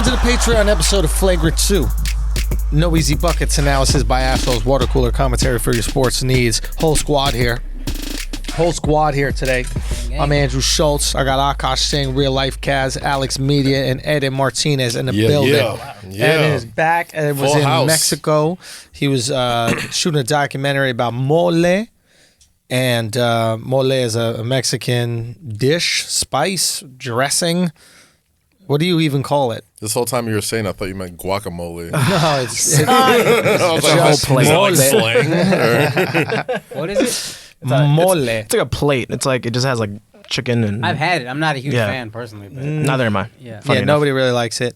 to the Patreon episode of Flagrant 2. No easy buckets analysis by assholes, water cooler commentary for your sports needs. Whole squad here today. I'm Andrew Schulz. I got Akaash Singh, Real Life Kaz, Alexx Media, and Eden Martinez in the building. Eden is back. Eden was in Mexico. He was shooting a documentary about mole. And mole is a Mexican dish, spice, dressing. What do you even call it? This whole time you were saying, I thought you meant guacamole. No, it's a whole plate. Like slang? What is it? Mole. It's like a plate. It's like it just has like chicken and. I've had it. I'm not a huge fan personally, but neither am I. Yeah, nobody really likes it.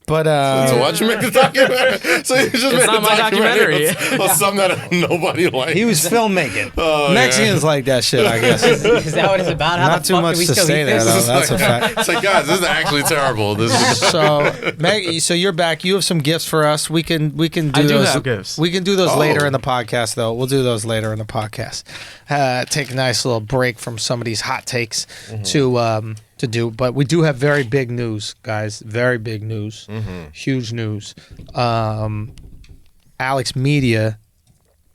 But so why'd you make the documentary? So you just made not my documentary. On something that nobody likes. he was filmmaking. Mexicans like that shit, I guess. Is that what it's about? How Not the too fuck much do we to still say eat there, this? though. That's a fact. It's like, guys, this is actually terrible. This is So you're back. You have some gifts for us. We can do I do those. have gifts. We can do those later in the podcast, though. We'll do those later in the podcast. Take a nice little break from some of these hot takes to do. But we do have very big news, guys. Very big news. Huge news. Alexx Media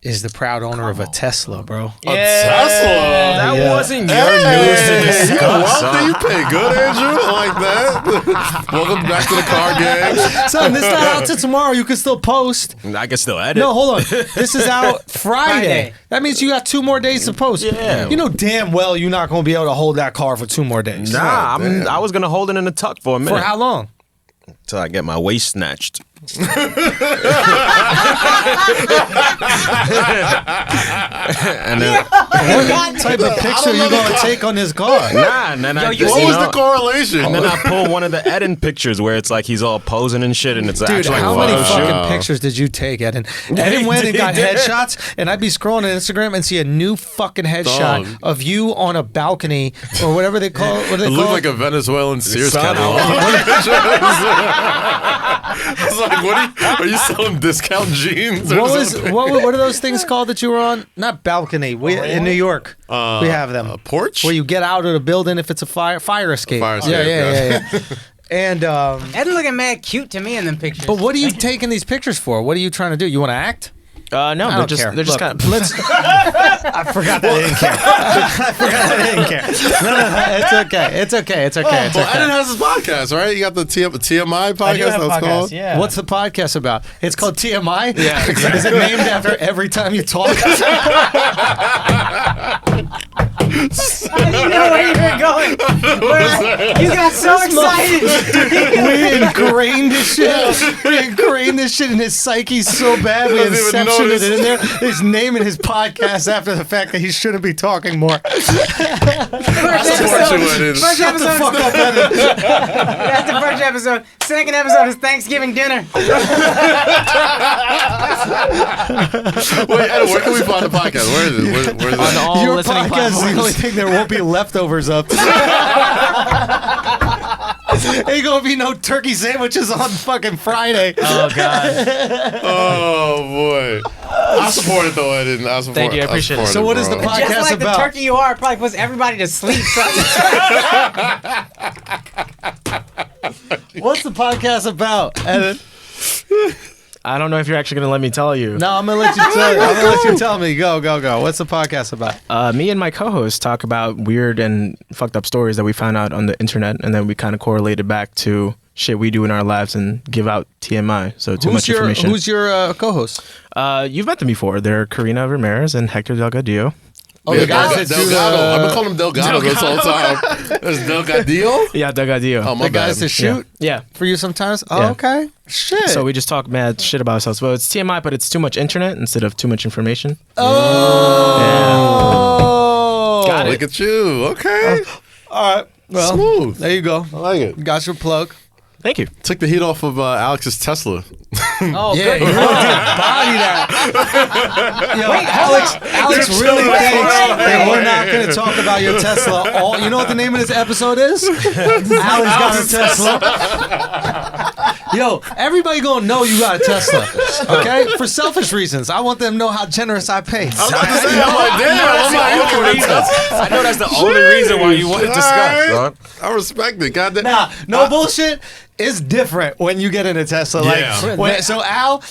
is the proud owner of a Tesla, bro. a Tesla. That wasn't your news to discuss. You pay good, Andrew, like that. Welcome back to the car game. Son, this not out till tomorrow. You can still post. I can still edit. No, hold on. This is out Friday. That means you got 2 more days to post. Yeah. You know damn well you're not going to be able to hold that car for 2 more days. Nah, I was gonna hold it in the tuck for a minute. For how long? Till I get my waist snatched. And then, what type of picture you going to take on this car? Nah, and then what was the correlation? And then I pull one of the Eden pictures where it's like he's all posing and shit, and it's Dude, actually how like many photo shoot. fucking pictures did you take, Eden? Eden went and got headshots, and I'd be scrolling on Instagram and see a new fucking headshot of you on a balcony or whatever they call it. What do they It call looked it? like a Venezuelan Sears catalog. I was like, are you selling discount jeans? Or What are those things called that you were on? Not balcony. In New York, we have them. A porch? Where you get out of the building if it's a fire escape. Fire escape, Yeah. And Ed looking mad cute to me in them pictures. but what are you taking these pictures for? What are you trying to do? You want to act? No, I don't care. they're just Look, kind of. let's. I forgot that I didn't care. No, it's okay. Well, Eden has his podcast, right? You got the TMI podcast, that's called? Yeah. What's the podcast about? It's called TMI? Yeah, exactly. Is it named after every time you talk? I didn't know where you were going. You got so excited. We ingrained this shit in his psyche so bad. We inceptioned it in there. He's naming his podcast after the fact that he shouldn't be talking more. First episode. Shut the fuck up, Eden. That's the first episode. Second episode is Thanksgiving dinner. Wait, Eden, where can we find the podcast? Where is it? Where is On it? all Your listening podcast is the only thing there won't be leftovers of. Ain't gonna be no turkey sandwiches on fucking Friday. Oh god. Oh, boy. I support it, though, Eden. Thank you, I appreciate it. So what is the Just podcast like about? the turkey you are, it probably puts everybody to sleep. What's the podcast about, Eden? I don't know if you're actually gonna let me tell you. No, I'm gonna let you tell. I'm gonna let you tell me. Go. What's the podcast about? Me and my co-host talk about weird and fucked up stories that we found out on the internet, and then we kind of correlate it back to shit we do in our lives and give out TMI. So much information. Who's your co-host? You've met them before. They're Karina Ramirez and Hector Delgadillo. Oh, the guys that do Delgado. I've been the calling him Delgado this whole time. There's Delgadillo? Yeah, Delgadillo. Oh, my guys bad. that shoot Yeah. for you sometimes. Oh, Yeah. okay. Shit. So we just talk mad shit about ourselves. Well, it's TMI, but it's too much internet instead of too much information. Oh. Got it. Look at you. Okay. All right. Well, Smooth. there you go. I like it. Got your plug. Thank you. Took the heat off of Alex's Tesla. Oh, Yeah, good. you really did body that. Yo, Alex really thinks that we're not going to talk about your Tesla. You know what the name of this episode is? Alex got a Tesla. Yo, everybody going to know you got a Tesla, okay? For selfish reasons. I want them to know how generous I pay. I was about to say, I'm like, damn. I know that's the only reason why you want to discuss. Right. I respect it. Goddamn. Nah, no bullshit. It's different when you get in a Tesla. Yeah. Like, so Al,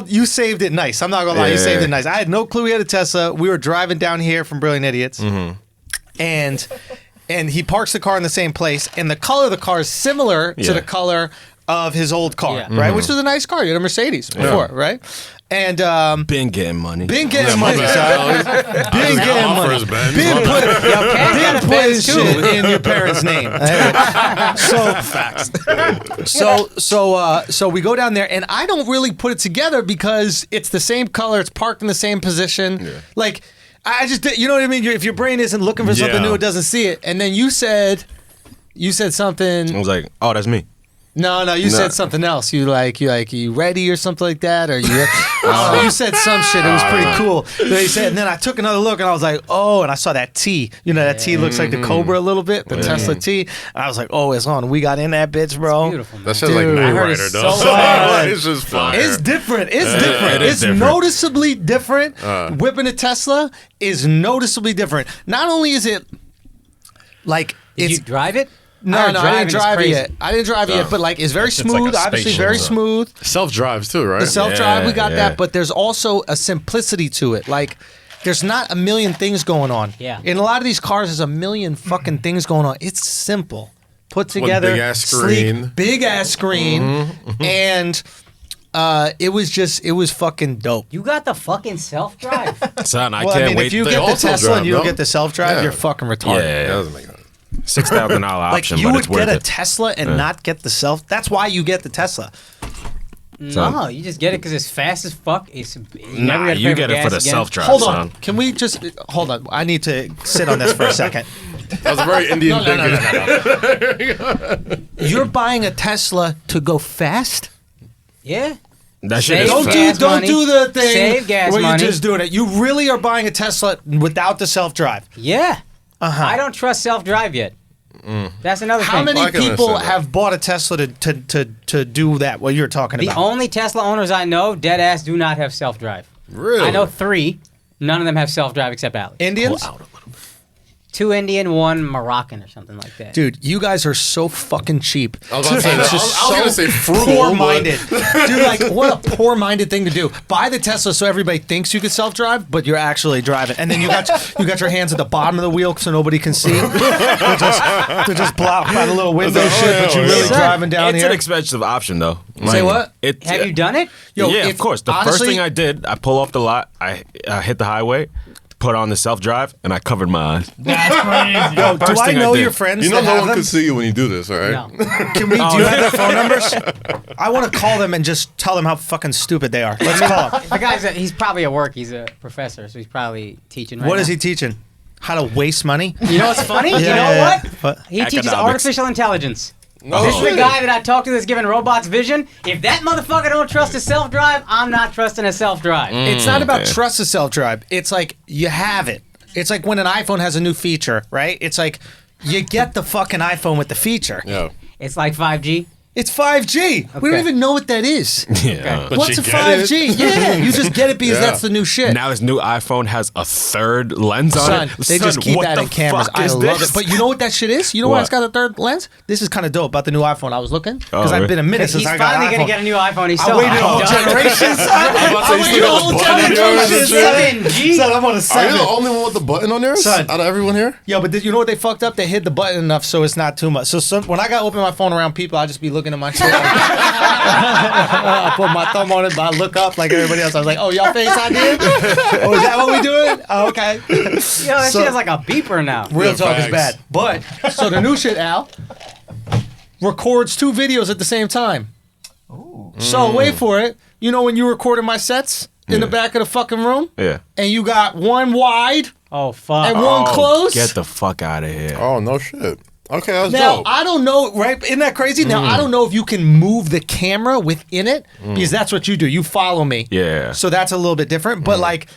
you saved it nice. I'm not gonna lie, you saved it nice. I had no clue he had a Tesla. We were driving down here from Brilliant Idiots, and he parks the car in the same place, and the color of the car is similar to the color of his old car, right? Which was a nice car. You had a Mercedes before, right? And been getting money. Been getting money, son. Been getting money. Been putting shit in your parents' name. So we go down there, and I don't really put it together because it's the same color. It's parked in the same position. Yeah. Like, I just, you know what I mean? If your brain isn't looking for something new, it doesn't see it. And then you said something. I was like, oh, that's me. No, you said something else. You ready or something like that, or you said some shit. It was pretty cool. They said, and then I took another look, and I was like, oh, and I saw that T. You know, that T looks like the Cobra a little bit, the Tesla T. And I was like, oh, it's on. We got in that bitch, bro. It's beautiful, man. That shit's like Knight Rider, though. It's just fire. It's different. It's noticeably different. Whipping a Tesla is noticeably different. Not only is it like Did you drive it? No, I didn't drive it yet. But like it's very smooth, like obviously very smooth. Self-drives too, right? The self-drive, we got that, but there's also a simplicity to it. Like there's not a million things going on. Yeah. In a lot of these cars, there's a million fucking things going on. It's simple. Put together, big ass screen. Big ass screen, and it was fucking dope. You got the fucking self-drive. Son, I can't wait. If you get the Tesla and you don't get the self-drive, you're fucking retarded. That doesn't make sense. $6,000 option, like you but would it's worth get a it. Tesla and not get the self. That's why you get the Tesla. No, you just get it because it's fast as fuck. It's Nah, you get it for the self-drive, Hold on. son. Can we just hold on? I need to sit on this for a second. That was a very Indian No. You're buying a Tesla to go fast? Yeah. That shit Save is Don't fast. do the thing Save gas where money. you're just doing it. You really are buying a Tesla without the self-drive. Yeah. Uh-huh. I don't trust self-drive yet. That's another How thing. many I can people understand that. have bought a Tesla to do that? What you're talking The about? only Tesla owners I know, dead ass, do not have self-drive. Really? I know 3. None of them have self-drive except Alex. Indians? 2 Indian, 1 Moroccan or something like that. Dude, you guys are so fucking cheap. I was about to say that. It's just I was gonna say frugal, poor-minded. Dude, like, what a poor-minded thing to do. Buy the Tesla so everybody thinks you can self-drive, but you're actually driving. And then you got your hands at the bottom of the wheel so nobody can see. They're just blocked by the little window shit, but you're really driving down It's here. an expensive option, though. Say what? Have you done it? Yo, yeah, of course. The first honestly- thing I did, I pull off the lot, I hit the highway, put on the self-drive, and I covered my eyes. That's crazy. Yo, do First I thing I know did. your friends You know that no have one them? can see you when you do this, all right? No. Do you have their phone numbers? I want to call them and just tell them how fucking stupid they are. Let's call him. The guy's he's probably at work. He's a professor, so he's probably teaching right What now. is he teaching? How to waste money? You know what's funny? You Yeah, know yeah, what? yeah. He teaches Economics. artificial intelligence. No This is the shit. guy that I talked to that's giving robots vision. If that motherfucker don't trust a self-drive, I'm not trusting a self-drive. It's not about trust of self-drive. It's like you have it. It's like when an iPhone has a new feature, right? It's like you get the fucking iPhone with the feature. Yeah. It's like 5G. It's 5G. We don't Okay. even know what that is. Yeah. But What's you a get 5G? Yeah, you just get it because Yeah. that's the new shit. Now this new iPhone has a third lens on Son, it. they just keep what adding the cameras. fuck I is love this? it. But you know what that shit is? You know why What? it's got a third lens? This is kind of dope about the new iPhone. I was looking because Oh, I've been a minute since He's I got finally an gonna iPhone. get a new iPhone. He's I so waited a whole hyped up. generation, son. I'm about to say, I you waited still a got whole the button in there and generation, shit? 7G. son. I'm on a Are you 7. the only one with the button on there? Son. Out of everyone here? Yo, but you know what they fucked up? They hid the button enough so it's not too much. So when I got to open my phone around people, I just be looking at my shit. I put my thumb on it, but I look up like everybody else. I was like, oh, y'all Face ID? Oh, is that what we doing? Oh, okay. Yo, that shit has like a beeper now. Real Yeah, talk is facts. bad. But, so the new shit, Al, records 2 videos at the same time. So wait for it. You know when you recorded my sets in the back of the fucking room? Yeah. And you got one wide Oh fuck. and one close? Get the fuck out of here. Oh, no shit. Okay, that's Now, dope. I don't know, right? Isn't that crazy? Now, I don't know if you can move the camera within it because that's what you do. You follow me. Yeah. So that's a little bit different. But, like,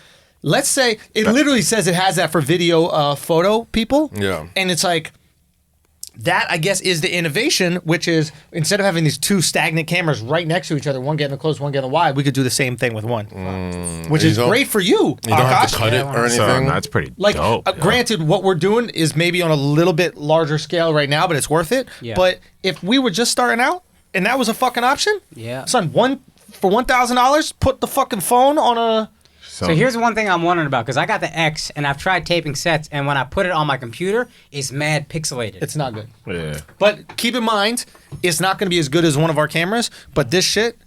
let's say it literally says it has that for video photo people. Yeah. And it's like, that, I guess, is the innovation, which is instead of having these 2 stagnant cameras right next to each other, one getting close, one getting wide, we could do the same thing with one, which You is don't- great for you. You don't have to Akash. cut it or So anything? that's pretty Like, dope. granted, what we're doing is maybe on a little bit larger scale right now, but it's worth it. Yeah. But if we were just starting out And that was a fucking option? Yeah. Son, for $1,000, put the fucking phone on a... So here's one thing I'm wondering about, because I got the X, and I've tried taping sets, and when I put it on my computer, it's mad pixelated. It's not good. Yeah. But keep in mind, it's not going to be as good as one of our cameras, but this shit,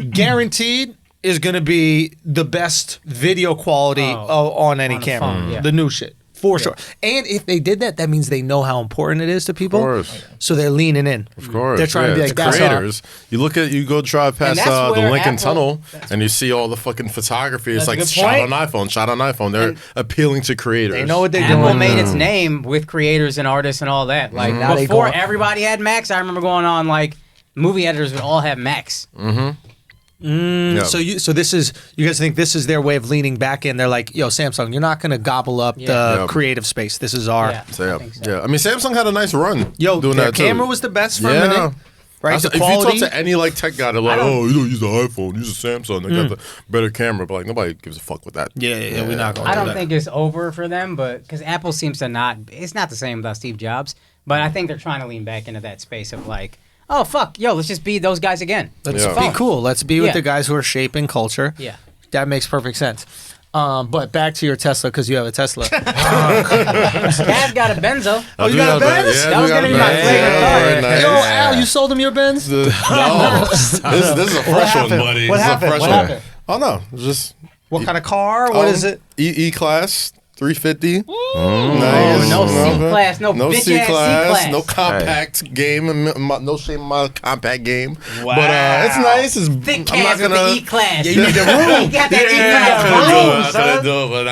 guaranteed, is going to be the best video quality on any on the camera. phone, yeah. The new shit. For sure. And if they did that, that means they know how important it is to people. Of course. So they're leaning in. Of course. They're trying to be like, the that's creators. You go drive past that's the where Lincoln Apple- Tunnel and you see all the fucking photography. It's That's a like good shot point. on iPhone. They're appealing to creators. They know what they're Apple doing. made its name with creators and artists and all that. Like Now they before go- everybody had Macs, I remember going on like movie editors would all have Macs. Yeah. So this is, you guys think this is their way of leaning back in? They're like, yo, Samsung, you're not going to gobble up the Yeah. creative space. This is our... Yeah. So, I think so. yeah. I mean, Samsung had a nice run. Yo, doing their that too. camera was the best for a Yeah. minute. Right? That's- The if you quality... talk to any like tech guy, they're like, "Oh, you don't use the iPhone, use a Samsung. They got the better camera." But like, nobody gives a fuck with that. Yeah, we're not going to I do don't that. think it's over for them, but because Apple seems to not, it's not the same without Steve Jobs. But I think they're trying to lean back into that space of like, oh fuck, yo, let's just be those guys again. Let's Yeah. be cool. Let's be with Yeah. the guys who are shaping culture. Yeah. That makes perfect sense. But back to your Tesla, because you have a Tesla. Kaz got a Benzo. Oh, you got a Benz? Yeah, That we was got gonna a be my Benz. favorite car. Very nice. Yo, Al, you sold him your Benz? No, this is a fresh one, happened? buddy. What This is a happened? fresh What one. happened? Oh no, just What kind of car? What is it? E-Class 350. Oh, Nice. no C-Class, no bitch-ass C-Class. no compact game, no shame in my compact game. But it's nice. It's, Thick I'm not Kaz with gonna. the E-Class. Yeah, you need the room. You got that I E-Class room, couldn't son. do it, but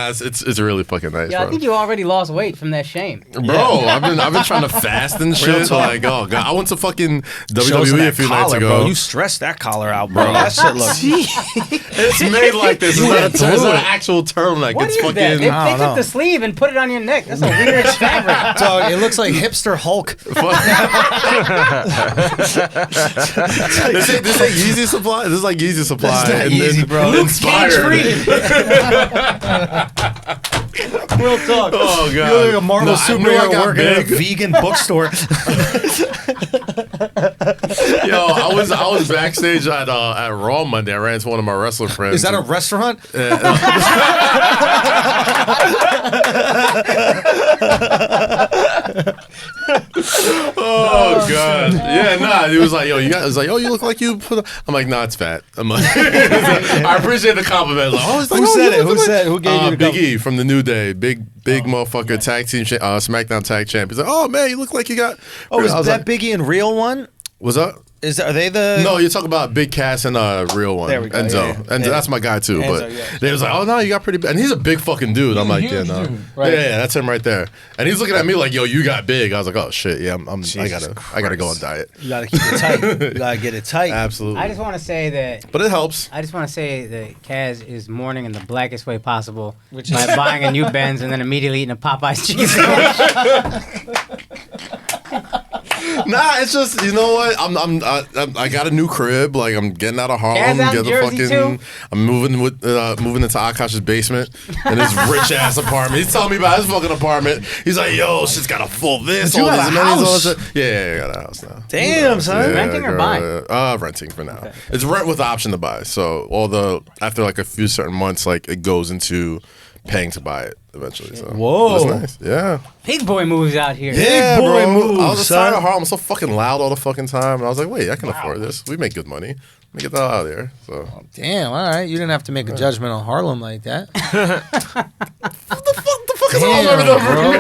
it's really fucking nice, Yeah, I bro. think you already lost weight from that shame. Bro, I've been trying to fast and shit. Like, oh god, I went to fucking Shows WWE that a few nights collar, ago. bro. You stressed that collar out, bro. That shit looks... It's made like this. It's not a term. It's not an actual term. Like What it's is fucking. that? They I don't took know. the sleeve and put it on your neck. That's a weird fabric. Dog, it looks like hipster Hulk. This ain't Yeezy Supply. This is like Yeezy Supply. That's not and Yeezy, bro. Inspired. Real talk. Oh god. You look like a Marvel No, I knew I superhero got working at a big. vegan bookstore. Yo, I was backstage at Raw Monday. I ran into one of my wrestler friends. Is that a restaurant? Oh god. Yeah, nah. He was like, yo, you got. It's like, oh, you look like you put. I'm like, nah, it's fat. I'm like, I appreciate the compliment. Like, oh, it's like, Who oh, said you it? look Who like- said it? Who gave you the Big compliment? E from the New Day, big motherfucker, tag team, SmackDown tag champ. He's like, oh man, you look like you got. Oh, is I was that like, Biggie and Real one? what's up? Are they the... No, you're talking about Big Cass and Real One. There we go, Enzo. yeah, yeah. Enzo, Yeah. that's my guy too. Enzo, But yeah. they was like, oh no, you got pretty big. And he's a big fucking dude. I'm like, yeah, no. Right. Yeah, that's him right there. And he's looking at me like, yo, you got big. I was like, oh shit, yeah, I gotta go on diet. You gotta keep it tight. You gotta get it tight. Absolutely. I just want to say that. But it helps. I just want to say that Kaz is mourning in the blackest way possible by buying a new Benz and then immediately eating a Popeye's cheese sandwich. Nah, it's just, you know what? I got a new crib. Like I'm getting out of Harlem. Kaz out in Get the Jersey, fucking. too? I'm moving into Akaash's basement in his rich ass apartment. He's telling me about his fucking apartment. He's like, yo, shit's got a full this, But you all got this a amenities, all house. this shit. Yeah, I got a house now. Damn, son. Renting or girl, renting for now. Okay. It's rent with the option to buy. So after like a few certain months, like it goes into paying to buy it eventually. So Whoa. it's nice. Yeah. Big boy moves out here. Yeah, boy bro. moves, I was just son. tired of Harlem. I'm so fucking loud all the fucking time. And I was like, wait, I can afford this. We make good money. Let me get that out of there. So Damn, all right. You didn't have to make a judgment on Harlem like that. the fuck is all Damn, over the bro.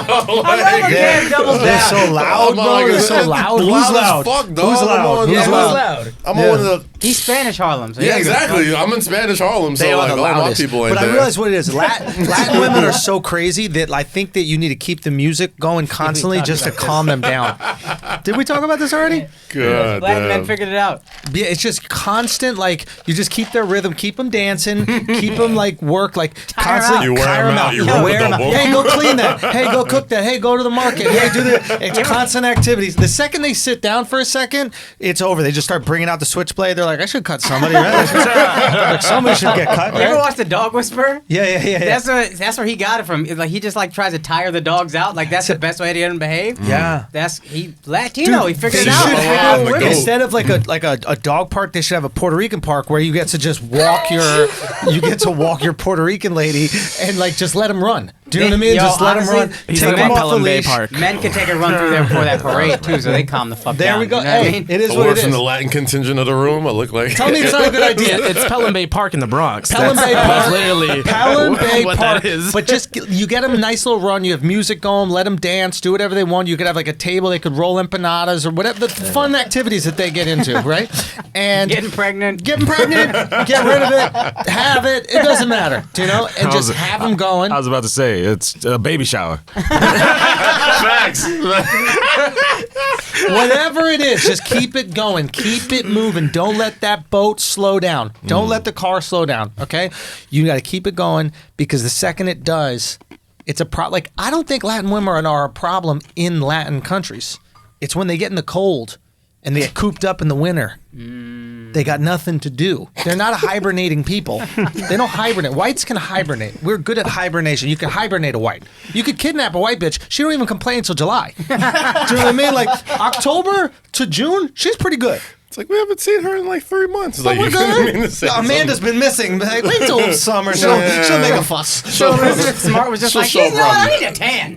Kaz doubles They're down. so loud, bro. They're so loud. Who's Loud as loud? fuck, dog. Who's I'm loud? on- Who's Yeah, who's loud? loud? I'm on one of the. He's Spanish Harlem. So Yeah, he doesn't- exactly. I'm in Spanish Harlem, so They are like the all my loudest. people ain't But there. I realize what it is. Latin women are so crazy that I think that you need to keep the music going constantly talked just to about this. calm them down. Did we talk about this already? God Black men damn. figured it out. Yeah, it's just constant. Like you just keep their rhythm, keep them dancing, keep them like work. Like Constantly You wear them out. You rub the double. Hey, go clean that. Hey, go cook that. Hey, go to the market. Hey, do that. It's constant activities. The second they sit down for a second, it's over. They just start bringing out the switchblade. They're like, I should cut somebody, right? Like, somebody should get cut, You ever right? watch The Dog Whisperer? Yeah. That's where he got it from. It's like he just like tries to tire the dogs out. Like that's the best way to get them to behave. Yeah. He Latino. He figured it They out. should Like, have, the goat. instead of like a dog park, they should have a Puerto Rican park where you get to just walk your Puerto Rican lady and like just let him run. Do you know what I mean? Yo, Just let him honestly, run. He's Take like him my off the Pelham Bay leash. Park. Men can take a run through there before that parade too, so they calm the fuck There down. we go. You know what I Hey, mean? it is I what work it from is. the Latin contingent of the room. I look like. Tell me it's not a good idea. It's Pelham Bay Park in the Bronx. Pelham Bay That's Park. literally Pelham Bay what Park. that is. But just you get them a nice little run. You have music going. Let them dance. Do whatever they want. You could have like a table. They could roll empanadas or whatever the fun activities that they get into, right? And Getting pregnant. get them pregnant. Get rid of it. Have it. It doesn't matter. Do you know? And I was- just have them going. I was about to say it's a baby shower. Facts. Whatever it is, just keep it going. Keep it moving. Don't let that boat slow down. Don't let the car slow down, okay? You got to keep it going because the second it does, it's a problem. Like, I don't think Latin women are a problem in Latin countries. It's when they get in the cold and they get cooped up in the winter. They got nothing to do. They're not a hibernating people. They don't hibernate. Whites can hibernate. We're good at hibernation. You can hibernate a white. You could kidnap a white bitch. She don't even complain until July. Do you know what I mean? Like October to June, she's pretty good. It's like we haven't seen her in like 3 months. It's But like, we're you couldn't mean to good. say Amanda's something. been missing. Like, wait till summer. She'll make a fuss. So Elizabeth Smart was just She'll like, show you know what? problem. I need a tan.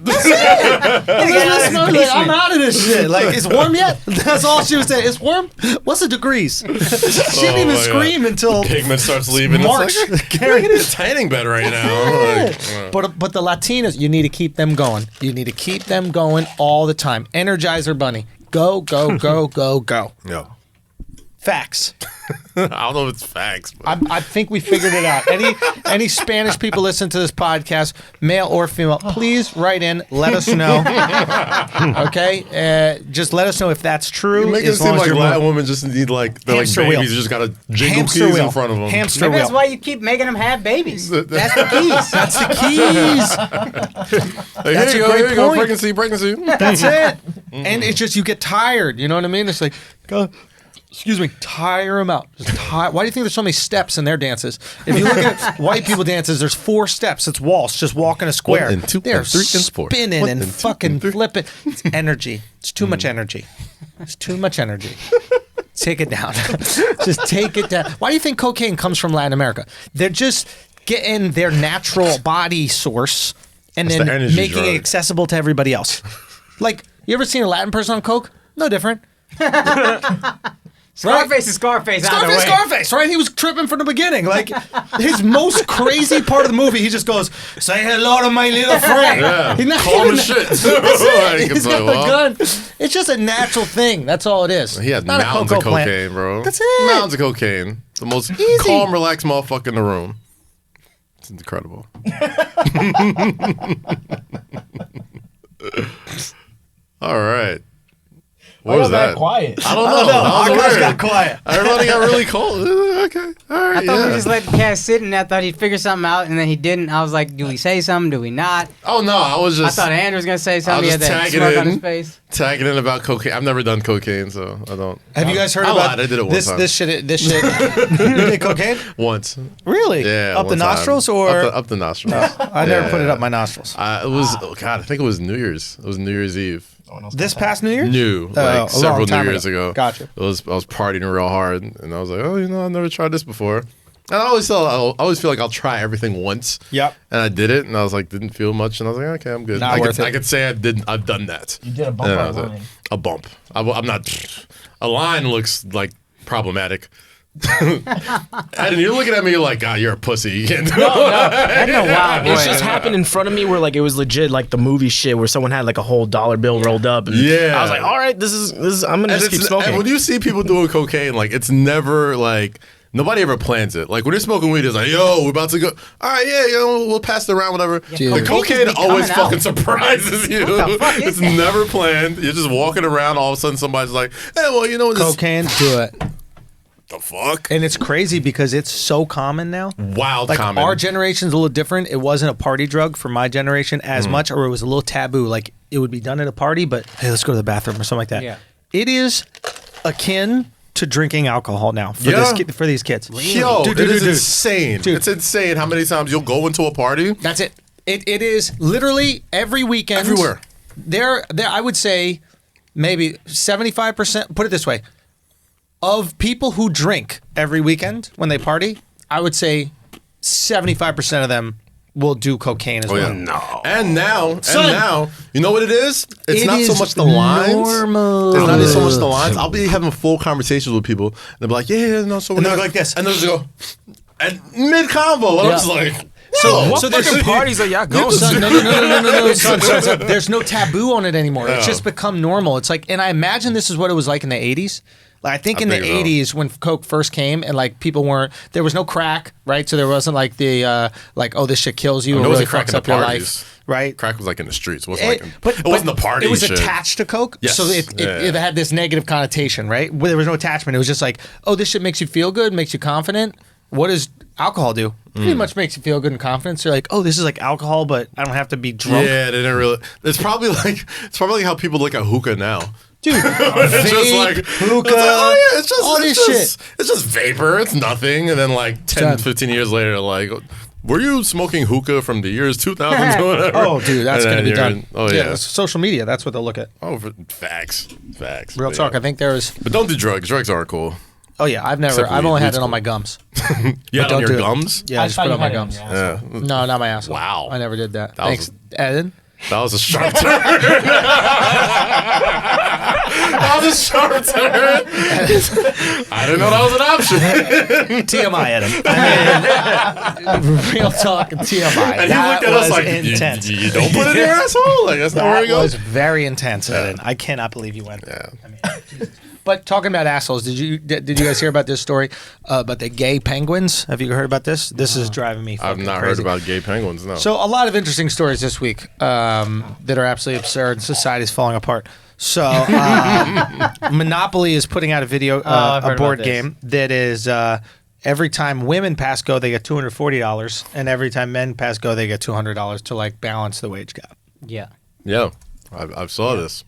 Elizabeth Snow, like, I'm out of this shit. Like, it's warm yet? That's all she was saying. It's warm? What's the degrees? She didn't even my scream God. until Pigment starts leaving. March. It's like, can I get a tanning bed right now? Like, But the Latinas, you need to keep them going. You need to keep them going all the time. Energizer Bunny. Go, go, go, go, go. no. Facts. I don't know if it's facts, but I think we figured it out. Any Spanish people listen to this podcast, male or female, please write in. Let us know. Okay, just let us know if that's true. you make it as long seem as like you're Latin moving. women just need like they're Hamster like wheel. babies. You just gotta jingle Hamster keys wheel. in front of them. Hamster Maybe that's wheel. why you keep making them have babies. That's the keys. That's the keys. Like, That's here a you go, great here you go, point. pregnancy. That's it. And it's just you get tired. You know what I mean? It's like, go. Excuse me, tire them out. Why do you think there's so many steps in their dances? If you look at white people dances, there's 4 steps. It's waltz, just walking a square. 1 and 2 They're and 3 and 4. spinning 1 and and 2 fucking and 3. flipping. It's energy. It's too much energy. It's too much energy. Take it down. Just take it down. Why do you think cocaine comes from Latin America? They're just getting their natural body source and It's then the energy making drug. it accessible to everybody else. Like, you ever seen a Latin person on coke? No different. Scarface is Scarface. Either way. Scarface, right? He was tripping from the beginning. Like, his most crazy part of the movie, he just goes, say hello to my little friend. Yeah, He's not calm even- as shit. That's Like, it. it's He's got like, a well, gun. It's just a natural thing. That's all it is. He had Not a mountains of cocoa plant. cocaine, bro. That's it. Mountains of cocaine. The most Easy. calm, relaxed motherfucker in the room. It's incredible. All right. What was that? quiet? I don't know. That was Akaash weird. got quiet. Everybody got really cold. Okay. All right. I thought yeah. we just let the cat sit, and I thought he'd figure something out, and then he didn't. I was like, do we say something? Do we not? Oh, no. I was I just thought Andrew was gonna say something. He had just that tagging smirk on his in. face. tagging in about cocaine. I've never done cocaine, so I don't. Have you guys heard I about lied. I did it one this? time. This shit. You did cocaine? Once. Really? Yeah. Up the one time. nostrils or? Up the nostrils. I never put it up my nostrils. It was God. I think it was New Year's. It was New Year's Eve. This past New Year? New, a like long several time New Years ago. ago. Gotcha. I was partying real hard, and I was like, oh, I've never tried this before. And I always feel like I'll try everything once. Yep. And I did it, and I was like, didn't feel much, and I was like, okay, I'm good. Not worth it. I could say I've done that. You did a bump And on that a was it. line. A bump. I'm not. A line looks like problematic. And you're looking at me like, God, you're a pussy. You can't do it. That's no wild boy. It's just happened in front of me where like it was legit like the movie shit where someone had like a whole dollar bill rolled up. And Yeah. I was like, all right, this is I'm gonna just keep smoking. And when you see people doing cocaine, like it's never like nobody ever plans it. Like when you're smoking weed, it's like, yo, we're about to go. All right, yeah, we'll pass it around, whatever. Dude. The Cocaine cocaine just be always coming out. fucking surprises you. the fuck is It's that? never planned. You're just walking around. All of a sudden, somebody's like, hey, well, you know, this. Cocaine, do it. the fuck? And it's crazy because it's so common now. Wild like common. Our generation's a little different. It wasn't a party drug for my generation as much, or it was a little taboo. Like it would be done at a party, but hey, let's go to the bathroom or something like that. Yeah. It is akin to drinking alcohol now for these kids. Yo, it is insane. Dude. It's insane how many times you'll go into a party. That's it. It is literally every weekend. Everywhere. There, I would say maybe 75%, put it this way, of people who drink every weekend when they party, I would say 75% of them will do cocaine as well. No. And now, you know what it is? It's It not so is much the lines. normal. It's not so much the lines. I'll be having full conversations with people, and they'll be like, yeah, no, so And they're like this. and they'll just go, and mid-convo, and I'm just like, So, What fucking parties are y'all going Son, to? no. Son, there's no taboo on it anymore. It's just become normal. It's like, and I imagine this is what it was like in the 80s. Like, I think in the 80s when Coke first came and like people weren't, there was no crack, right? So there wasn't like the, like, oh, this shit kills you. there It really wasn't crack fucks in up the your parties. life, right? Crack was like in the streets. It wasn't But it wasn't the party It was shit. attached to Coke, Yes. so it had this negative connotation, right? Where there was no attachment. It was just like, oh, this shit makes you feel good, makes you confident. What does alcohol do? Pretty much makes you feel good and confident. So you're like, oh, this is like alcohol, but I don't have to be drunk. Yeah, they didn't really. It's probably like how people look at hookah now. Dude, It's just like hookah, it's like, oh yeah, it's just all this It's just vapor. It's nothing. And then like 10, Done. 15 years later, like, were you smoking hookah from the years 2000 or whatever? Oh, dude, that's And going to be then done. Oh yeah. it's social media. That's what they'll look at. Oh, facts. Real But talk. yeah. I think there is. But don't do drugs. Drugs aren't cool. Oh yeah, I've Except only weed. had Weed's it on cool. my gums. Yeah, don't on your do it. gums. Yeah, I just put it on my gums. Yeah, No, not my asshole. Wow. I never did that. That Thanks, Eden. that was a sharp turn. That was a sharp turn. I didn't know that was an option. TMI, Eden. I mean, real talk and TMI. And he That looked at us was like, intense. You don't put it in your asshole? Like, that's not where That it goes? was very intense, Eden. I cannot believe you went there. I mean, Jesus. But talking about assholes, did you guys hear about this story about the gay penguins? Have you heard about this? This is driving me I've fucking not crazy. heard about gay penguins, no. So a lot of interesting stories this week that are absolutely absurd. Society's falling apart. So Monopoly is putting out a video, I've heard a board about this. game that is every time women pass go, they get $240, and every time men pass go, they get $200 to like balance the wage gap. Yeah. Yeah, I saw this.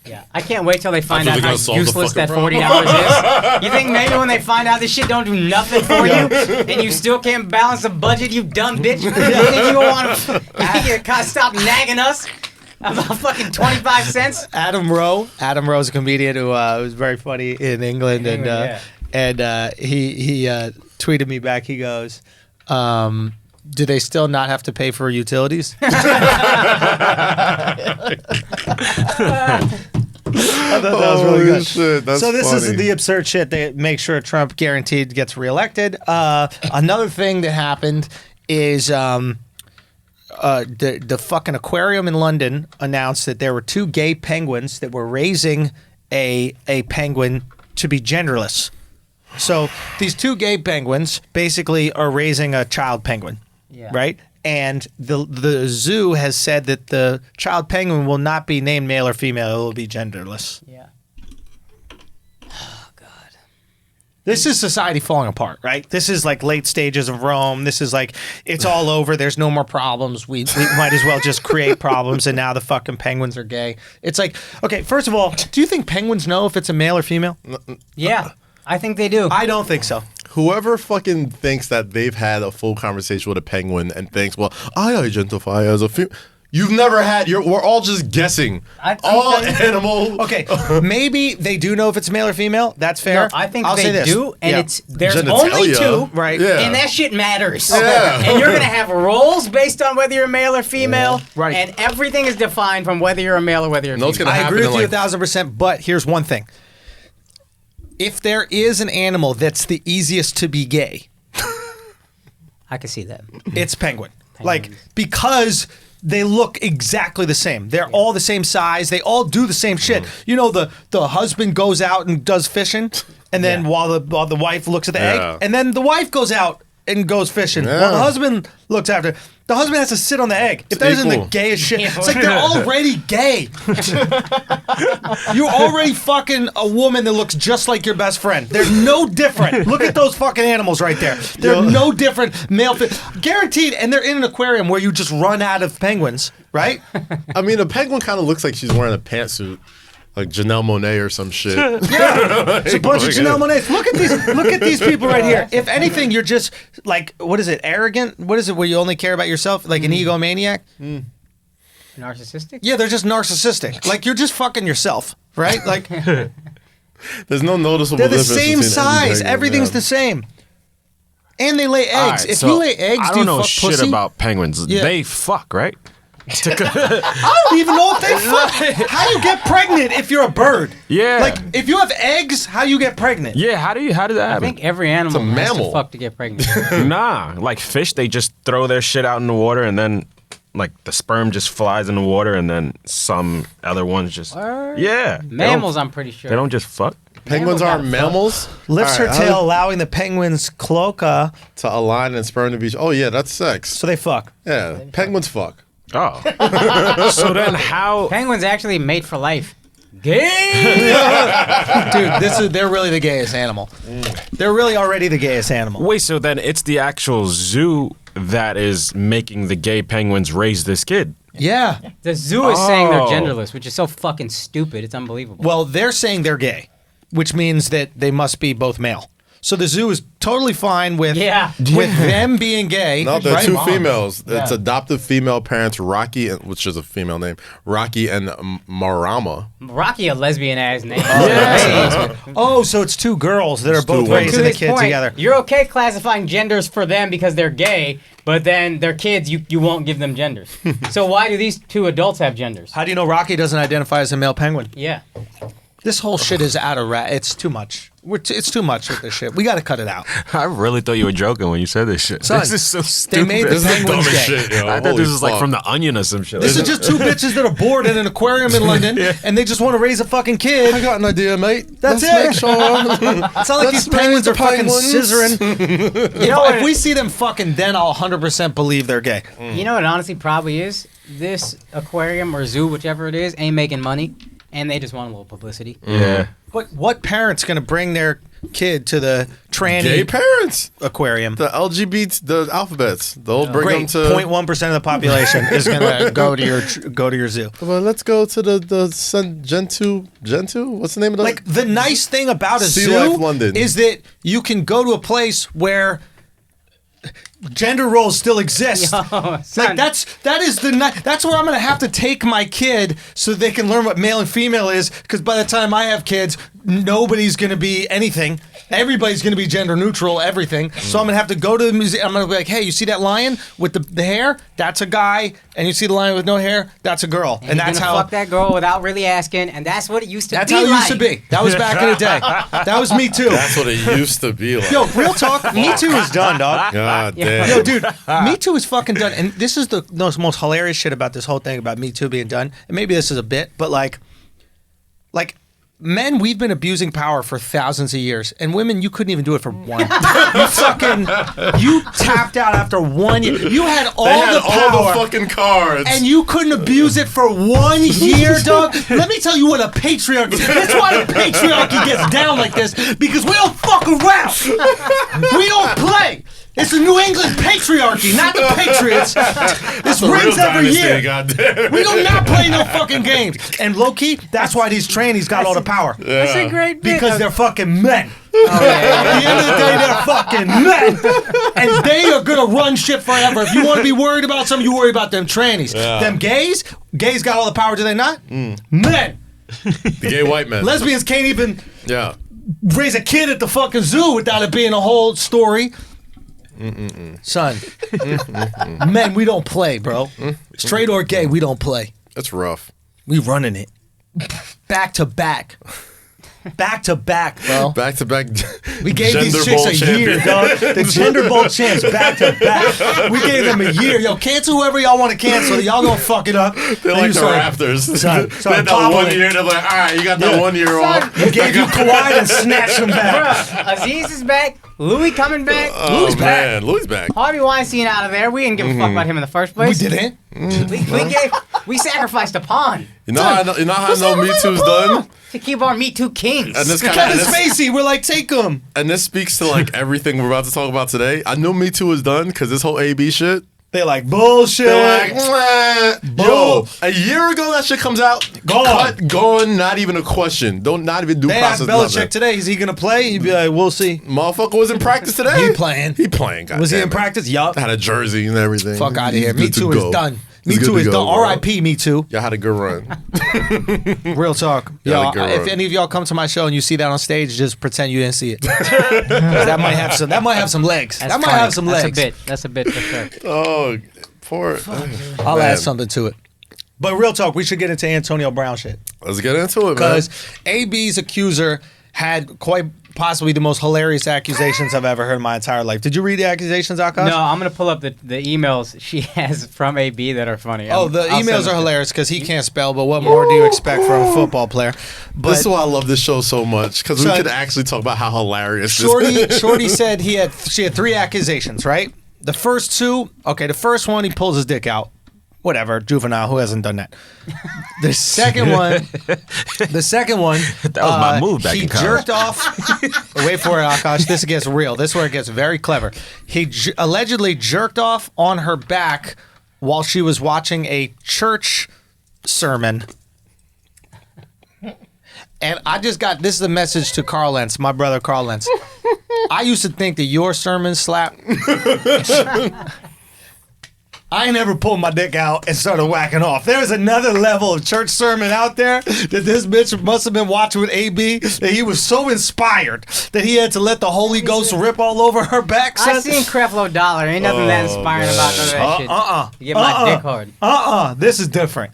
Yeah, I can't wait till they find That's out what how they're gonna solve the useless that fucking $40 is. You think maybe when they find out this shit don't do nothing for you, and you still can't balance the budget, you dumb bitch? You think you want to stop nagging us about fucking 25 cents? Adam Rowe's a comedian who was very funny in England, and he tweeted me back. He goes, do they still not have to pay for utilities? I thought that was really good. Shit, that's so this is funny. the absurd shit that makes sure Trump guaranteed gets reelected. Another thing that happened is the fucking aquarium in London announced that there were 2 gay penguins that were raising a penguin to be genderless. So these 2 gay penguins basically are raising a child penguin, right? And the zoo has said that the child penguin will not be named male or female; it will be genderless. Yeah. Oh God. This is society falling apart, right? This is like late stages of Rome. This is like it's all over. There's no more problems. We might as well just create problems. And now the fucking penguins are gay. It's like, okay, first of all, do you think penguins know if it's a male or female? Yeah, I think they do. I don't think so. Whoever fucking thinks that they've had a full conversation with a penguin and thinks, well, I identify as a female. You've never had. We're all just guessing. I think All that- animal. Okay, maybe they do know if it's male or female. That's fair. No, I think I'll say they this. do, and Yeah. there's Genitalia. only 2, Right. Yeah. and that shit matters. Yeah. And you're gonna have roles based on whether you're male or female, Right. And everything is defined from whether you're a male or whether you're a No, it's female. gonna I happen agree with in you like 1,000%. But here's one thing: if there is an animal that's the easiest to be gay, I can see that. it's penguin. Penguins. Like, because they look exactly the same. They're all the same size. They all do the same shit. You know, the husband goes out and does fishing, and then Yeah. while the wife looks at the Yeah. egg, and then the wife goes out and goes fishing. Yeah. While the husband looks after. The husband has to sit on the egg. If that isn't the gayest shit, it's like they're already gay. You're already fucking a woman that looks just like your best friend. They're no different. Look at those fucking animals right there. They're no different. Male, guaranteed. And they're in an aquarium where you just run out of penguins, right? I mean, a penguin kind of looks like she's wearing a pantsuit. Like Janelle Monáe or some shit. Yeah, it's a bunch of Janelle Monáes. Look at these people right here. If anything, you're just like, what is it? Arrogant? What is it? Where you only care about yourself, like an egomaniac? Narcissistic? Yeah, they're just narcissistic. Like you're just fucking yourself, right? Like there's no noticeable. They're the difference same between size. penguin, Everything's the same. And they lay eggs. Right, if so you lay eggs, I do you don't know fuck shit pussy? about penguins. Yeah. They fuck, right? I don't even know if they fuck. How do you get pregnant if you're a bird? Yeah. Like if you have eggs, how do you get pregnant? Yeah, how does that I happen? think every animal It's a has to mammal. fuck to get pregnant. Nah, like fish, they just throw their shit out in the water and then like the sperm just flies in the water and then some other ones just Word? yeah. Mammals, I'm pretty sure. They don't just fuck. Penguins aren't mammals. Lifts All her right, tail, allowing the penguin's cloaca, to align and sperm to be. Oh yeah, that's sex. so they fuck. Yeah, penguins fuck. Oh. So then how Penguins actually mate for life. Gay! Dude, they're really the gayest animal. They're really already the gayest animal. wait, so then it's the actual zoo that is making the gay penguins raise this kid. Yeah. The zoo is saying they're Oh. genderless, which is so fucking stupid. It's unbelievable. Well, they're saying they're gay, which means that they must be both male. So the zoo is totally fine with them being gay. No, they're right? two females. Yeah. It's adoptive female parents, Rocky, which is a female name, Rocky and Marama. Rocky, a lesbian ass name. Oh, so it's two girls that are both two women. raising To the this kid point, together. you're okay classifying genders for them because they're gay, but then their kids, you won't give them genders. So why do these two adults have genders? How do you know Rocky doesn't identify as a male penguin? Yeah. This whole shit is out of It's too much. It's too much with this shit. We got to cut it out. I really thought you were joking when you said this shit. Son, this is so they stupid. made the This is the penguins dumbest gay. shit, yo. I thought Holy this was like fuck. from The Onion or some shit. This is just two bitches that are bored in an aquarium in London, and they just want to raise a fucking I kid. got an idea, mate. That's Let's it. make sure. It's not like these penguins are fucking scissoring. If we see them fucking, then I'll 100% believe they're gay. You know what it honestly probably is? This aquarium or zoo, whichever it is, ain't making money, and they just want a little publicity. Yeah. But what parent's going to bring their kid to the tranny Gay parents. aquarium? The LGBT, the alphabets. They'll bring Great. them to. 0.1% of the population is going to go to your zoo. Well, let's go to the Gentoo. What's the name of the? Like the nice thing about a Sea zoo Life London. is that you can go to a place where gender roles still exist. Yo, Like son. that's where I'm gonna have to take my kid so they can learn what male and female is. Because by the time I have kids, nobody's gonna be anything. Everybody's gonna be gender neutral, everything. So I'm gonna have to go to the museum. I'm gonna be like, hey, you see that lion with the hair? That's a guy. And you see the lion with no hair? That's a girl. And He's that's gonna how. fuck that girl without really asking, and that's what it used to That's be how it like. used to be. That was back in the day. That was Me Too. That's what it used to be like. Yo, real talk. Me Too is done, dog. God damn. Yo, dude, Me Too is fucking done. And this is the most hilarious shit about this whole thing about Me Too being done. And maybe this is a bit, but like men, we've been abusing power for thousands of years. And women, you couldn't even do it for one. You tapped out after 1 year. You had all They had the power. all the fucking cards. And you couldn't abuse it for 1 year, dog? Let me tell you what a patriarchy is. That's why the patriarchy gets down like this, because we don't fuck around. We don't play. It's the New England patriarchy, not the Patriots. This rings every year. Goddamn. We do not play no fucking games. And low key, that's why these trannies got all the power. That's a great bit. Because they're fucking men. Oh, yeah. At the end of the day, they're fucking men. And they are going to run shit forever. If you want to be worried about something, you worry about them trannies. Them gays got all the power, do they not? Men. The gay white men. Lesbians can't even Yeah. raise a kid at the fucking zoo without it being a whole story. Son. Men, we don't play, bro. Straight or gay, we don't play. That's rough. We running it. Back to back. Back to back, bro. Back to back. We gave Gender these chicks Bowl a champion. year, dog. The Gender Bowl champs, back to back. We gave them a year. Yo, cancel whoever y'all want to cancel. Y'all gonna fuck it up. They're like the Raptors. Son, They had that 1 year. They're like, all right, you got that 1 year off. We gave you Kawhi and snatched him back. Bruh, Aziz is back. Louis coming back. Oh, man. Louis back. Harvey Weinstein out of there. We didn't give a fuck about him in the first place. We didn't. We sacrificed a pawn You know how I know Me Too's done? to keep our Me Too kings. And this Kevin Spacey, we're like, take him. And this speaks to like everything we're about to talk about today. I know Me Too is done because this whole AB shit. They're like, bullshit. They're like, yo, a year ago that shit comes out, gone, not even a question. Not even do They process. asked Belichick nothing. today, is he going to play? He'd be like, we'll see. Motherfucker was in practice today. He playing. God Was he damn in it. practice? Yup. Had a jersey and everything. Fuck out of here. He's Me good to Too go. is done. He's Me good Too to is go, done. bro. R.I.P. Me Too. Y'all had a good run. Real talk. Yeah, Yo, like a if run. any of y'all come to my show and you see that on stage, just pretend you didn't see it. 'Cause that might have some. That might have some legs. That's that might funny. have some legs. That's a bit for sure. Oh, poor. I'll Man. add something to it. But real talk, we should get into Antonio Brown shit. Let's get into it, man. Because AB's accuser had quite possibly the most hilarious accusations I've ever heard in my entire life. Did you read the accusations, Akaash? No, I'm gonna pull up the emails she has from AB that are funny. Oh, the I'll emails send are them. hilarious because he can't spell, but what more do you expect from a football player? But This is why I love this show so much because we So- could actually talk about how hilarious this is. Shorty said she had 3 accusations, right? The first 2, okay, the first one, he pulls his dick out. Whatever, juvenile, who hasn't done that? The second one, that was my move back he in college. jerked off. Wait for it, Akaash. This gets real. This is where it gets very clever. He allegedly jerked off on her back while she was watching a church sermon. And I just got, this is a message to Carl Lentz, my brother Carl Lentz. I used to think that your sermon slap. I ain't ever pulled my dick out and started whacking off. There's another level of church sermon out there that this bitch must have been watching with AB, that he was so inspired that he had to let the Holy Ghost rip all over her back. I son. seen Creflo Dollar. Ain't nothing that inspiring about none of that shit. You get my dick hard. This is different.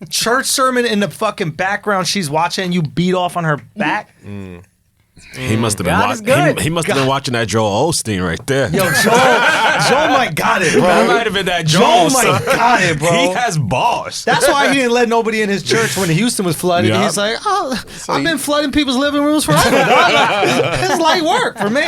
Church sermon in the fucking background she's watching and you beat off on her back. He must have been God is good. He must have been watching that Joel Osteen right there. Yo, Joel might got it, bro. That might have been that Joel Joel. might got it, bro. He has balls. That's why he didn't let nobody in his church when Houston was flooded. Yeah. He's like, oh, I've been flooding people's living rooms forever. It's light work for me.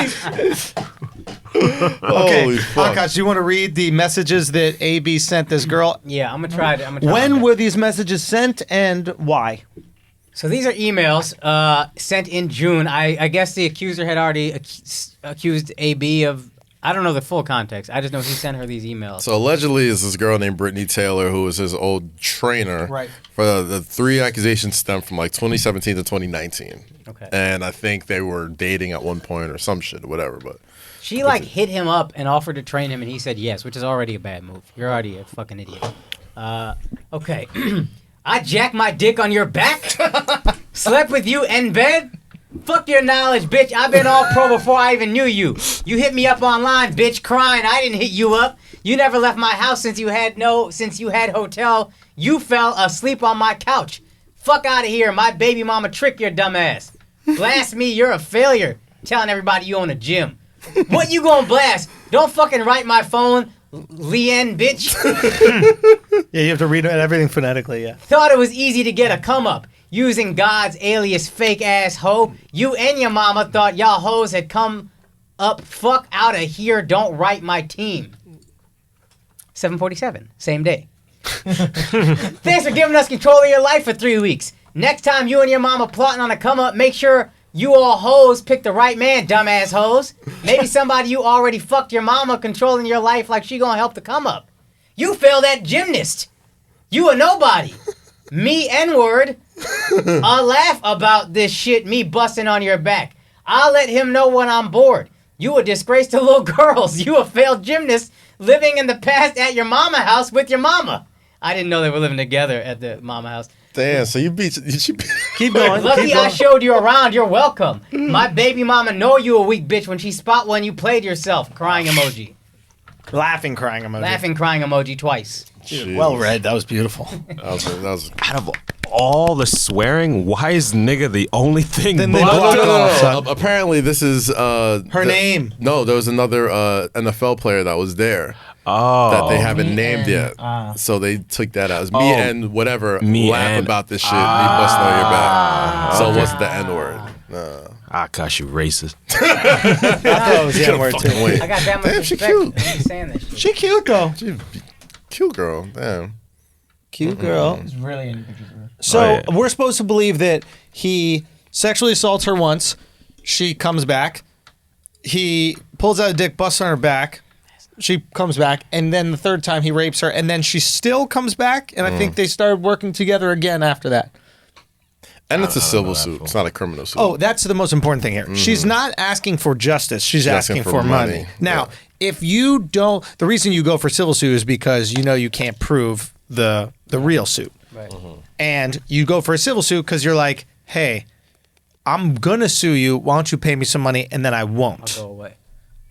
Okay, Holy fuck. Akaash, you want to read the messages that AB sent this girl? Yeah, I'm gonna try it. When were these messages sent and why? So these are emails sent in June. I guess the accuser had already accused AB of, I don't know the full context. I just know he sent her these emails. So allegedly, is this girl named Brittany Taylor who was his old trainer. Right. For the 3 accusations stem from like 2017 to 2019. Okay. And I think they were dating at one point or some shit, whatever. But She like hit him up and offered to train him, and he said yes, which is already a bad move. You're already a fucking idiot. Okay. I jacked my dick on your back? Slept with you in bed? Fuck your knowledge, bitch. I've been all pro before I even knew you. You hit me up online, bitch, crying. I didn't hit you up. You never left my house since you had hotel. You fell asleep on my couch. Fuck out of here. My baby mama tricked your dumb ass. Blast me, you're a failure. Telling everybody you own a gym. What you gonna blast? Don't fucking write my phone, Leanne, bitch. Yeah, you have to read everything phonetically, yeah. Thought it was easy to get a come up using God's alias fake ass hoe. You and your mama thought y'all hoes had come up. Fuck out of here. Don't write my team. 7:47, same day. Thanks for giving us control of your life for 3 weeks. Next time you and your mama plotting on a come up, make sure you all hoes pick the right man, dumbass hoes. Maybe somebody you already fucked your mama controlling your life like she gonna help the come up. You failed at gymnast. You a nobody. Me N-word. I'll laugh about this shit, me busting on your back. I'll let him know when I'm bored. You a disgrace to little girls. You a failed gymnast living in the past at your mama house with your mama. I didn't know they were living together at the mama house. damn, so you beat. Keep going. Lucky keep I going. showed you around. You're welcome. My baby mama know you a weak bitch when she spot when you played yourself. Crying emoji. Laughing, crying emoji. Laughing, crying emoji twice. Jeez. Well read. That was beautiful. That was Out of all the swearing, why is nigga the only thing? Then they blocked? blocked off, son. Apparently, this is her name. No, there was another NFL player that was there Oh, that they haven't Me named and, yet. So they took that as me Oh. and whatever. Me laugh and- about this shit. Me busting on your back. So it wasn't the N word. Nah. Akaash, you racist. I thought it was the N-word too. I got that much respect. Cute. For saying that shit. She cute though. Cute girl. Damn. Cute girl. It's really in the picture. So we're supposed to believe that he sexually assaults her once. She comes back. He pulls out a dick, busts on her back. She comes back, and then the third time he rapes her, and then she still comes back, and I think they started working together again after that. And it's a civil suit. It's not a criminal suit. Oh, that's the most important thing here. She's not asking for justice. She's asking for money. Now, if you don't, the reason you go for civil suit is because you know you can't prove the real suit. Right. And you go for a civil suit because you're like, hey, I'm going to sue you. Why don't you pay me some money? And then I won't. I'll go away.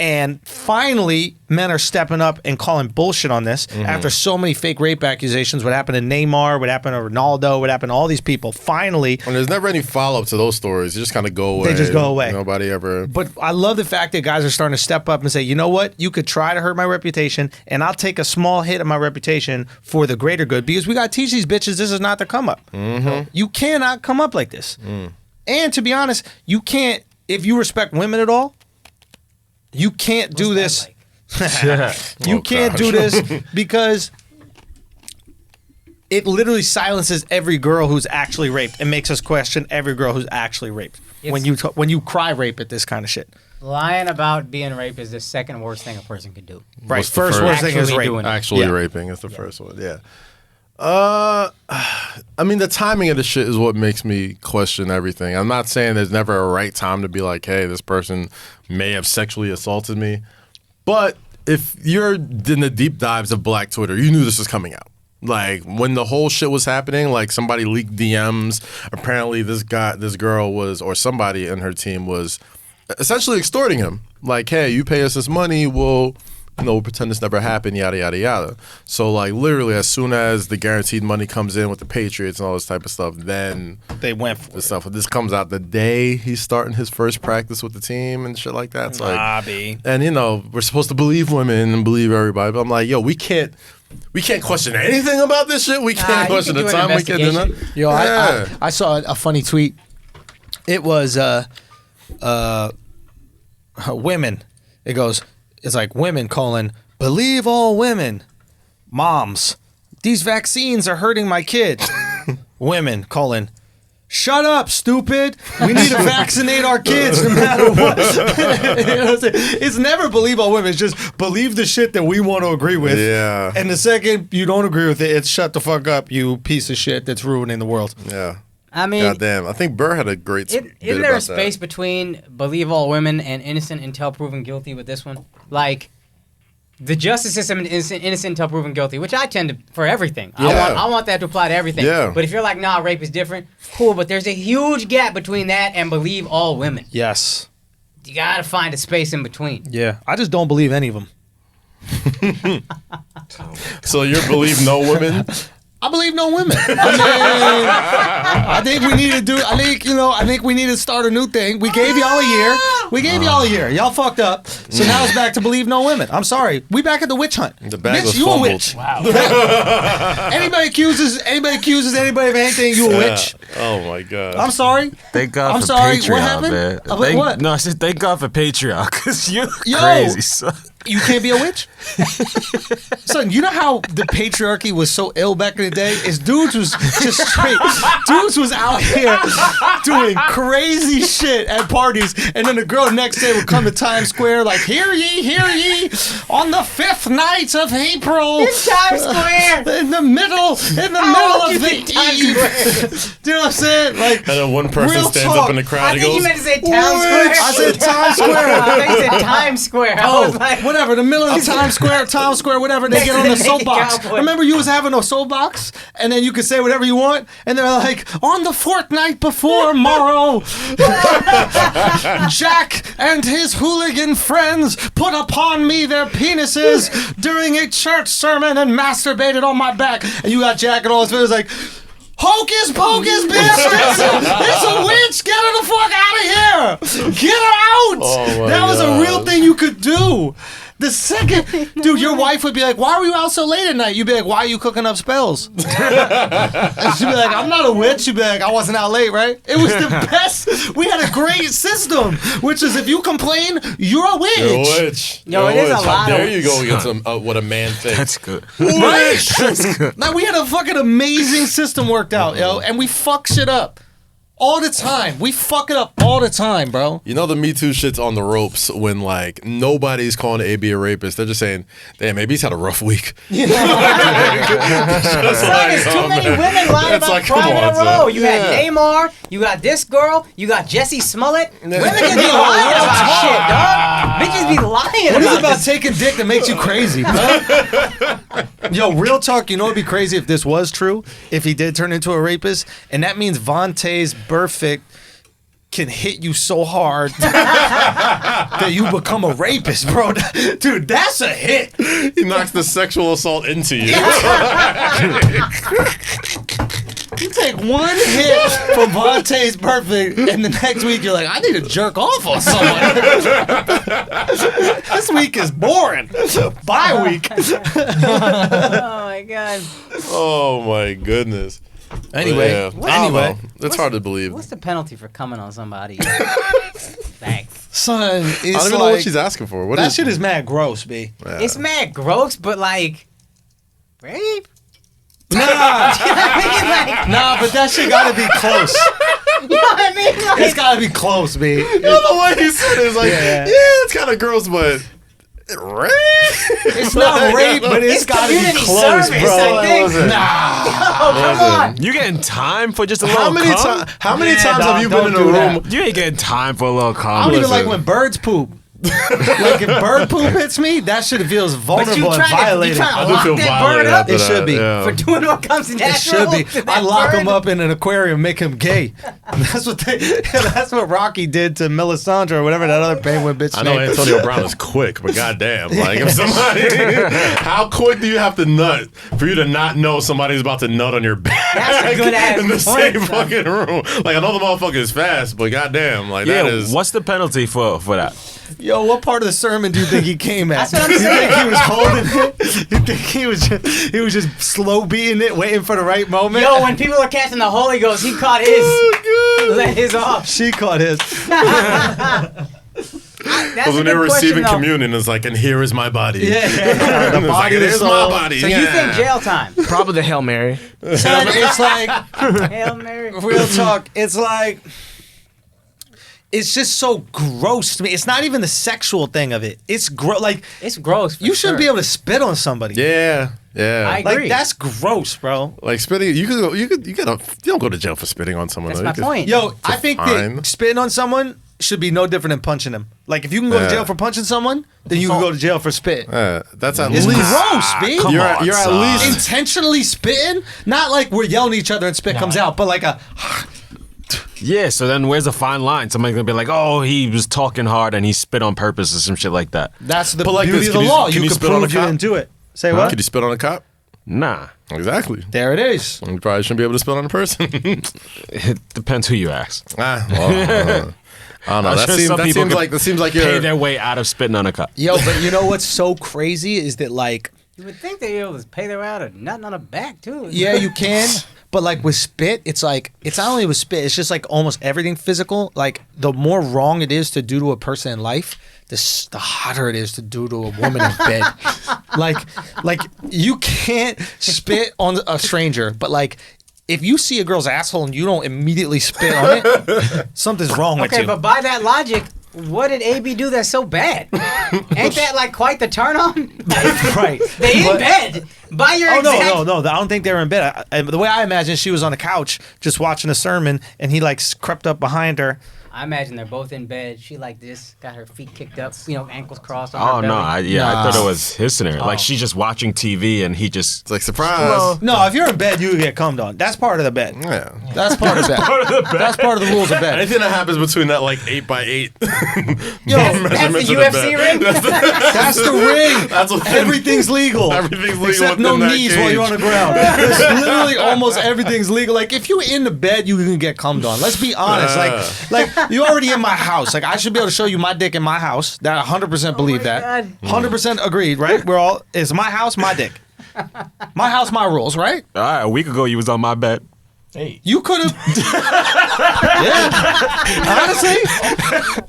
And finally, men are stepping up and calling bullshit on this after so many fake rape accusations. What happened to Neymar, what happened to Ronaldo, what happened to all these people. Finally. And there's never any follow-up to those stories. They just kind of go away. They just go away. Nobody ever. But I love the fact that guys are starting to step up and say, you know what? You could try to hurt my reputation, and I'll take a small hit of my reputation for the greater good, because we got to teach these bitches this is not the come up. You cannot come up like this. And to be honest, you can't, if you respect women at all, you can't do this. You can't do this because it literally silences every girl who's actually raped and makes us question every girl who's actually raped. When you cry rape at this kind of shit. Lying about being raped is the second worst thing a person could do. Right. First worst thing is rape. Actually raping is the first one. Yeah. I mean, the timing of the shit is what makes me question everything. I'm not saying there's never a right time to be like, hey, this person may have sexually assaulted me. But if you're in the deep dives of Black Twitter, you knew this was coming out. Like, when the whole shit was happening, like, somebody leaked DMs. Apparently, this girl was, or somebody in her team was essentially extorting him. Like, hey, you pay us this money, we'll pretend this never happened, yada, yada, yada. So, like, literally, as soon as the guaranteed money comes in with the Patriots and all this type of stuff, then they went for the stuff. This comes out the day he's starting his first practice with the team and shit like that. It's like, and, we're supposed to believe women and believe everybody. But I'm like, yo, we can't question anything about this shit. We can't question the time. We can't do nothing. Yo, I saw a funny tweet. It was women. It goes, it's like women calling, believe all women. Moms, these vaccines are hurting my kid. Women calling, shut up, stupid. We need to vaccinate our kids no matter what. It's never believe all women. It's just believe the shit that we want to agree with. Yeah. And the second you don't agree with it, it's shut the fuck up, you piece of shit that's ruining the world. Yeah. I mean, goddamn. I think Burr had a great. Isn't there a space between believe all women and innocent until proven guilty with this one? Like, the justice system is innocent until proven guilty, which I tend to for everything. Yeah. I want that to apply to everything. Yeah. But if you're like, nah, rape is different, cool. But there's a huge gap between that and believe all women. Yes. You gotta find a space in between. Yeah. I just don't believe any of them. So you believe no women? I believe no women. I think we need to do. I think we need to start a new thing. We gave y'all a year. Y'all fucked up. So now it's back to believe no women. I'm sorry. We back at the witch hunt. The bag was you fumbled. a witch. Wow. Anybody accuses anybody of anything, you a witch. Oh my god. I'm sorry. Thank God I'm for sorry. Patreon, What happened? man. What? No, I said thank God for Patreon, because you're crazy, son. You can't be a witch? Son, you know how the patriarchy was so ill back in the day? Is dudes was just straight. Dudes was out here doing crazy shit at parties, and then the girl next day would come to Times Square like, hear ye, on the 5th night of April. In Times Square! In the middle of the eve. Do you know what I'm saying? Like, and then one person stands up in the crowd and I think goes, you meant to say Town Square. I said Times Square. I think you said Times Square. I was like, whatever, the middle of Times Square, whatever, they get on the soapbox. Cowboy. Remember you was having a soapbox? And then you could say whatever you want, and they're like, on the fortnight before morrow, Jack and his hooligan friends put upon me their penises during a church sermon and masturbated on my back. And you got Jack and all his friends like, hocus pocus, bitch! It's a witch! Get her the fuck out of here! Get her out! Oh my that was God. a real thing you could do. The second, dude, your wife would be like, "Why were you out so late at night?" You'd be like, "Why are you cooking up spells?" And she'd be like, "I'm not a witch." She'd be like, "I wasn't out late, right?" It was the best. We had a great system, which is if you complain, you're a witch. You're a witch. Yo, it is a lot How dare of- you go against what a man thinks? That's good. Right? Now we had a fucking amazing system worked out, yo, and we fuck shit up all the time. We fuck it up all the time, bro. You know the Me Too shit's on the ropes when like nobody's calling AB a rapist. They're just saying, "Damn, maybe he's had a rough week." It's like there's too many women lying It's about like, come crime in a on, son. row. You had Neymar, you got this girl, you got Jessie Smollett. Women just be lying about shit, dog. Bitches be lying What is about it about this. taking dick that makes you crazy, bro? Yo, real talk, you know what would be crazy if this was true? If he did turn into a rapist? And that means Vontae's Burfict can hit you so hard that you become a rapist, bro. Dude, that's a hit. He knocks the sexual assault into you. You take one hit from Vontae's Perfect, and the next week you're like, I need to jerk off on someone. This week is boring. Bye week. Oh my god. Oh my goodness. Anyway, I don't know. It's hard to believe. What's the penalty for coming on somebody? Thanks. son, it's I don't even know what she's asking for. What that is shit is mad gross, B. Yeah. It's mad gross, but like, rape? Nah, but that shit gotta be close. You know what I mean? Like, It's gotta be close, B. You know the way he said it is like, Yeah. yeah, it's kind of gross, but rape? It's not rape, but it's gotta be community close, service, bro. I think. Nah. Oh, come on. You getting time for just a little How many cum? times? How many Yeah, times dog, have you been in a don't do room? that. You ain't getting time for a little I cum. don't even Listen. like when birds poop. Like if bird poop hits me, that shit feels vulnerable and you violated. trying I to do lock feel that violated bird up after It that, should be. yeah. for doing what comes It natural. should be. to that I lock bird? him up in an aquarium, make him gay. That's what that's what Rocky did to Melisandre or whatever that other penguin bitch I know name. Antonio Brown is quick, but goddamn, like if somebody, how quick do you have to nut for you to not know somebody's about to nut on your back? That's a good ass in the point, same son. fucking room. Like I know the motherfucker is fast, but goddamn, like Yeah, that is. what's the penalty for that? Yo, what part of the sermon do you think he came at? That's what I'm You saying. think he was holding it? You think he was just slow beating it, waiting for the right moment? Yo, when people are catching the Holy Ghost, he caught his. Let his off. She caught his. That's Because when a they were good question, receiving though. communion, it's like, and here is my body. Yeah, And the it's body, like, the here's my soul. body. So yeah. you think jail time? Probably the Hail Mary. Son, it's like Hail Mary. real talk. It's like it's just so gross to me. It's not even the sexual thing of it. It's gross. Like It's gross. For you shouldn't sure. be able to spit on somebody. Yeah, yeah. I Like agree. that's gross, bro. Like spitting, you don't go to jail for spitting on someone. That's though. my You could- point. Yo, I think fine. that spitting on someone should be no different than punching them. Like if you can go to Yeah. jail for punching someone, then you can go to jail for spit. That's at It's least. gross, B. come You're, on, you're at son. least. Intentionally spitting, not like we're yelling at each other and spit comes out, but like a Yeah, so then where's the fine line? Somebody's gonna be like, oh, he was talking hard and he spit on purpose or some shit like that. that's the But like beauty this, of can the you- law. can You you can spit on a prove you cop? didn't do it. Say what? Could you spit on a cop? Nah, Exactly. There it is. You probably shouldn't be able to spit on a person. it depends who you ask. Well, I don't know. I'm That sure seems, some that people seems could like Pay you're. their way out of spitting on a cup. Yo, but you know what's so crazy is that like, You would think they'd be able to pay their way out of nothing on a back too. yeah, you can, but like with spit, it's like it's not only with spit, it's just like almost everything physical. Like the more wrong it is to do to a person in life, the hotter it is to do to a woman in bed. like you can't spit on a stranger, but like if you see a girl's asshole and you don't immediately spit on it, something's wrong with Okay, you. but by that logic, what did AB do that's so bad? Ain't that like quite the turn on? Right. They in But- bed. By your Oh exact no! I don't think they were in bed. The way I imagine, she was on the couch just watching a sermon, and he like crept up behind her. I imagine they're both in bed. She like this, got her feet kicked up, ankles crossed on Oh her no, belly. I Nah. thought it was his scenario. Oh. Like she's just watching TV and he just It's like surprise. No, if you're in bed, you get cummed on. That's part of the bed. Yeah. That's part of the bed. That's part of the rules of bed. Anything that happens between that like 8x8. Yo, That's the UFC ring. that's the ring. That's what Everything's legal. Everything's legal Except no knees while you're on the ground. There's literally almost everything's legal. Like if you're in the bed, you can get cummed on. Let's be honest. Like you're already in my house. Like I should be able to show you my dick in my house. That 100% believe that. 100% agreed. Right? It's my house, my dick. My house, my rules. Right? All right, a week ago you was on my bed. Hey. You could have. Yeah.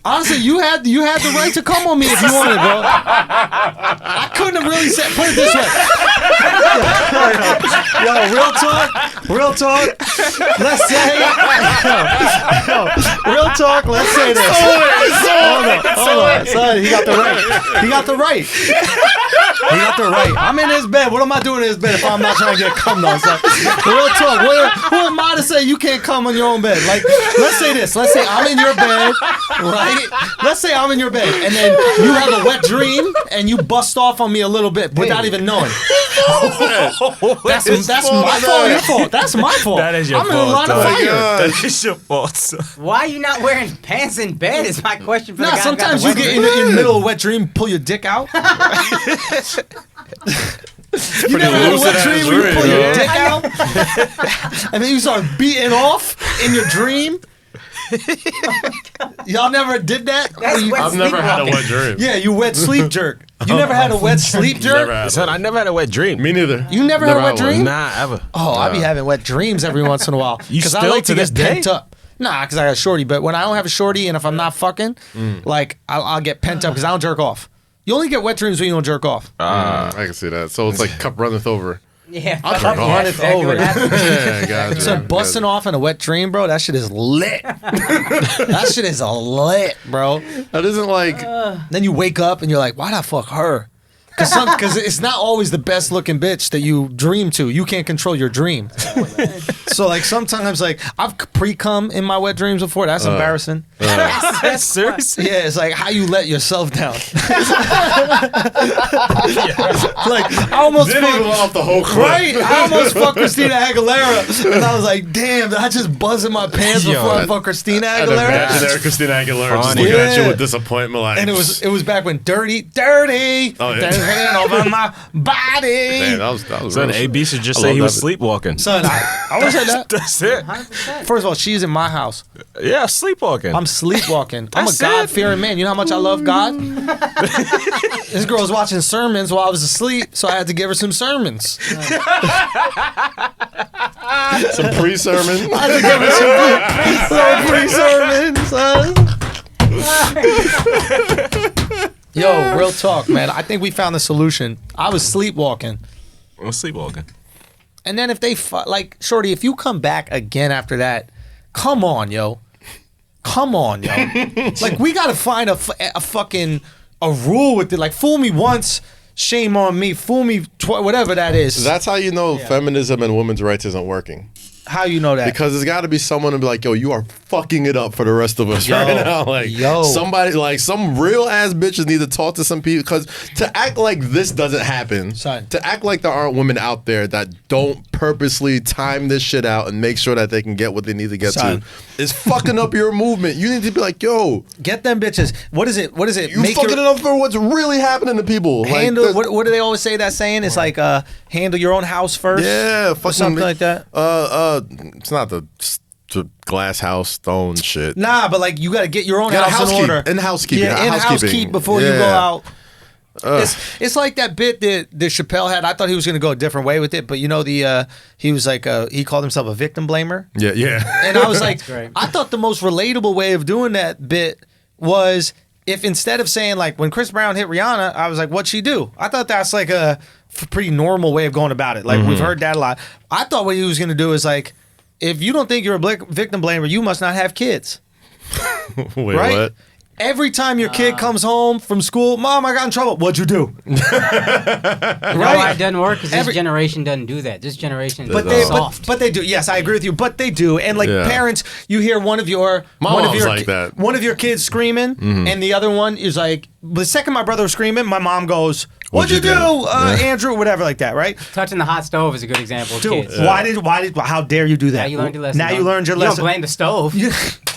Honestly, you had the right to come on me if you wanted, bro. I couldn't have really said. Put it this way. Yo, real talk. Let's say. Real talk. Let's say this. Hold on. Son, he got the right. I'm in his bed. What am I doing in his bed if I'm not trying to get cum on? Son? Real talk. Who am I to say you can't come on your own bed? Like, let's say this. Let's say I'm in your bed, right? Let's say I'm in your bed, and then you have a wet dream, and you bust off on me a little bit without even knowing. That's my fault. Your fault. That's my fault. That is your I'm fault. in a line of fire. That is your fault. Why are you not wearing pants in bed? Is my question for the guy. Sometimes you get in the middle of a wet dream, pull your dick out. You never had a wet dream where you pull your dick out, and then you start beating off in your dream. Y'all never did that? I've never had a wet dream. Yeah, you wet sleep jerk. You never had a wet sleep jerk? Son, I never had a wet dream. Me neither. You never had a wet dream? Nah, ever. Oh, I be having wet dreams every once in a while. Because I still like to to this get day? pent up. Nah, because I got a shorty. But when I don't have a shorty and if I'm not fucking, like, I'll get pent up because I don't jerk off. You only get wet dreams when you don't jerk off. I can see that. So it's like cup runneth over. Yeah, I'll jerk off. runneth over. Yeah, gotcha. So busting off in a wet dream, bro, that shit is lit. That shit is lit, bro. That isn't like. Then you wake up and you're like, why'd I fuck her? Because it's not always the best looking bitch that you dream to. You can't control your dream. So like sometimes like I've pre-cum in my wet dreams before. That's embarrassing. That's serious? Yeah, it's like how you let yourself down. Like I almost Didn't even fucked, off the whole clip. right. I almost fucked Christina Aguilera, and I was like, "Damn, did I just buzz in my pants before I fucked Christina I'd Aguilera?" imagine there Christina Aguilera just Funny. looking at you Yeah. with disappointment, like. And it was back when dirty, Oh, yeah. over my body. Man, that was Son, real shit. AB should just I say love he was that. sleepwalking. Son, I wish I that. That's it. 100%. First of all, she's in my house. Yeah, sleepwalking. I'm sleepwalking. I'm a That's it. God-fearing man. You know how much I love God? This girl was watching sermons while I was asleep, so I had to give her some sermons. Some pre-sermon. I had to give her some pre-sermons, son. Yo, real talk, man. I think we found the solution. I was sleepwalking. I'm sleepwalking. And then if they, like, Shorty, if you come back again after that, come on, yo. Come on, yo. Like, we got to find a fucking, a rule with it. Like, fool me once, shame on me. Fool me, whatever that is. That's how you know feminism and women's rights isn't working. How you know that? Because there's got to be someone to be like, yo, you are fucking it up for the rest of us right now. Like, somebody, like, some real ass bitches need to talk to some people. Because to act like this doesn't happen, to act like there aren't women out there that don't purposely time this shit out and make sure that they can get what they need to get to, is fucking up your movement. You need to be like, yo, get them bitches. What is it? You fucking it up for what's really happening to people. Handle. Like, what do they always say that saying? It's like, handle your own house first. Yeah, or something like that. It's not the glass house stone shit. Nah, but like you got to get your own house in order. In housekeeping. Yeah, in housekeep before you go out. It's like that bit that Chappelle had. I thought he was going to go a different way with it, but you know he was like he called himself a victim blamer. Yeah. And I was like, I thought the most relatable way of doing that bit was if instead of saying like when Chris Brown hit Rihanna, I was like, what'd she do? I thought that's like a pretty normal way of going about it. Like we've heard that a lot. I thought what he was going to do is like, if you don't think you're a victim blamer, you must not have kids. Wait, right? what? Every time your kid comes home from school, Mom, I got in trouble. What'd you do? Right? Why it doesn't work? Because this generation doesn't do that. This generation is soft. But they do. Yes, I agree with you. But they do. And like parents, you hear one of your kids screaming, and the other one is like, the second my brother was screaming, my mom goes, What'd you do, Andrew? Whatever, like that, right? Touching the hot stove is a good example of Dude, kids. how dare you do that? Now you learned your lesson. Now you learned your You lesson. don't blame the stove.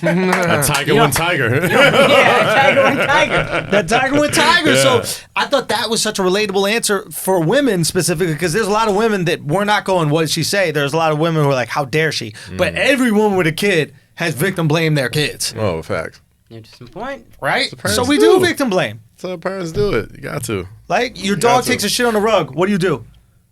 A tiger went tiger. Yeah, tiger and tiger. That tiger went tiger. So I thought that was such a relatable answer for women specifically, because there's a lot of women that we're not going, what did she say? There's a lot of women who are like, how dare she? But every woman with a kid has victim blamed their kids. Oh, facts. Interesting point. Right? parents So we do. do victim blame. That's how parents do it. You got to. Like, your dog to. takes a shit on the rug. What do?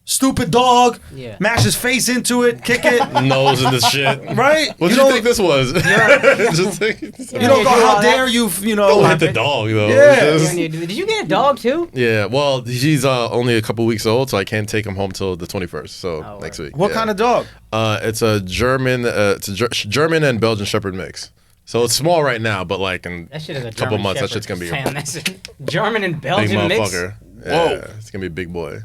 Stupid dog. Yeah. Mash his face into it, kick it. Nose in this shit. Right? What do you think this was? Just think, You don't go, how dare you, don't hit the dog, though. Yeah. Did you get a dog too? Yeah, well, he's only a couple weeks old, so I can't take him home till the 21st. So next week. What kind of dog? It's a German. German and Belgian Shepherd mix. So it's small right now, but like in That shit is a a couple German months, that Shepherd. shit's gonna be Damn, a that's a German and big Belgian mix. motherfucker. Yeah, it's gonna be a big boy.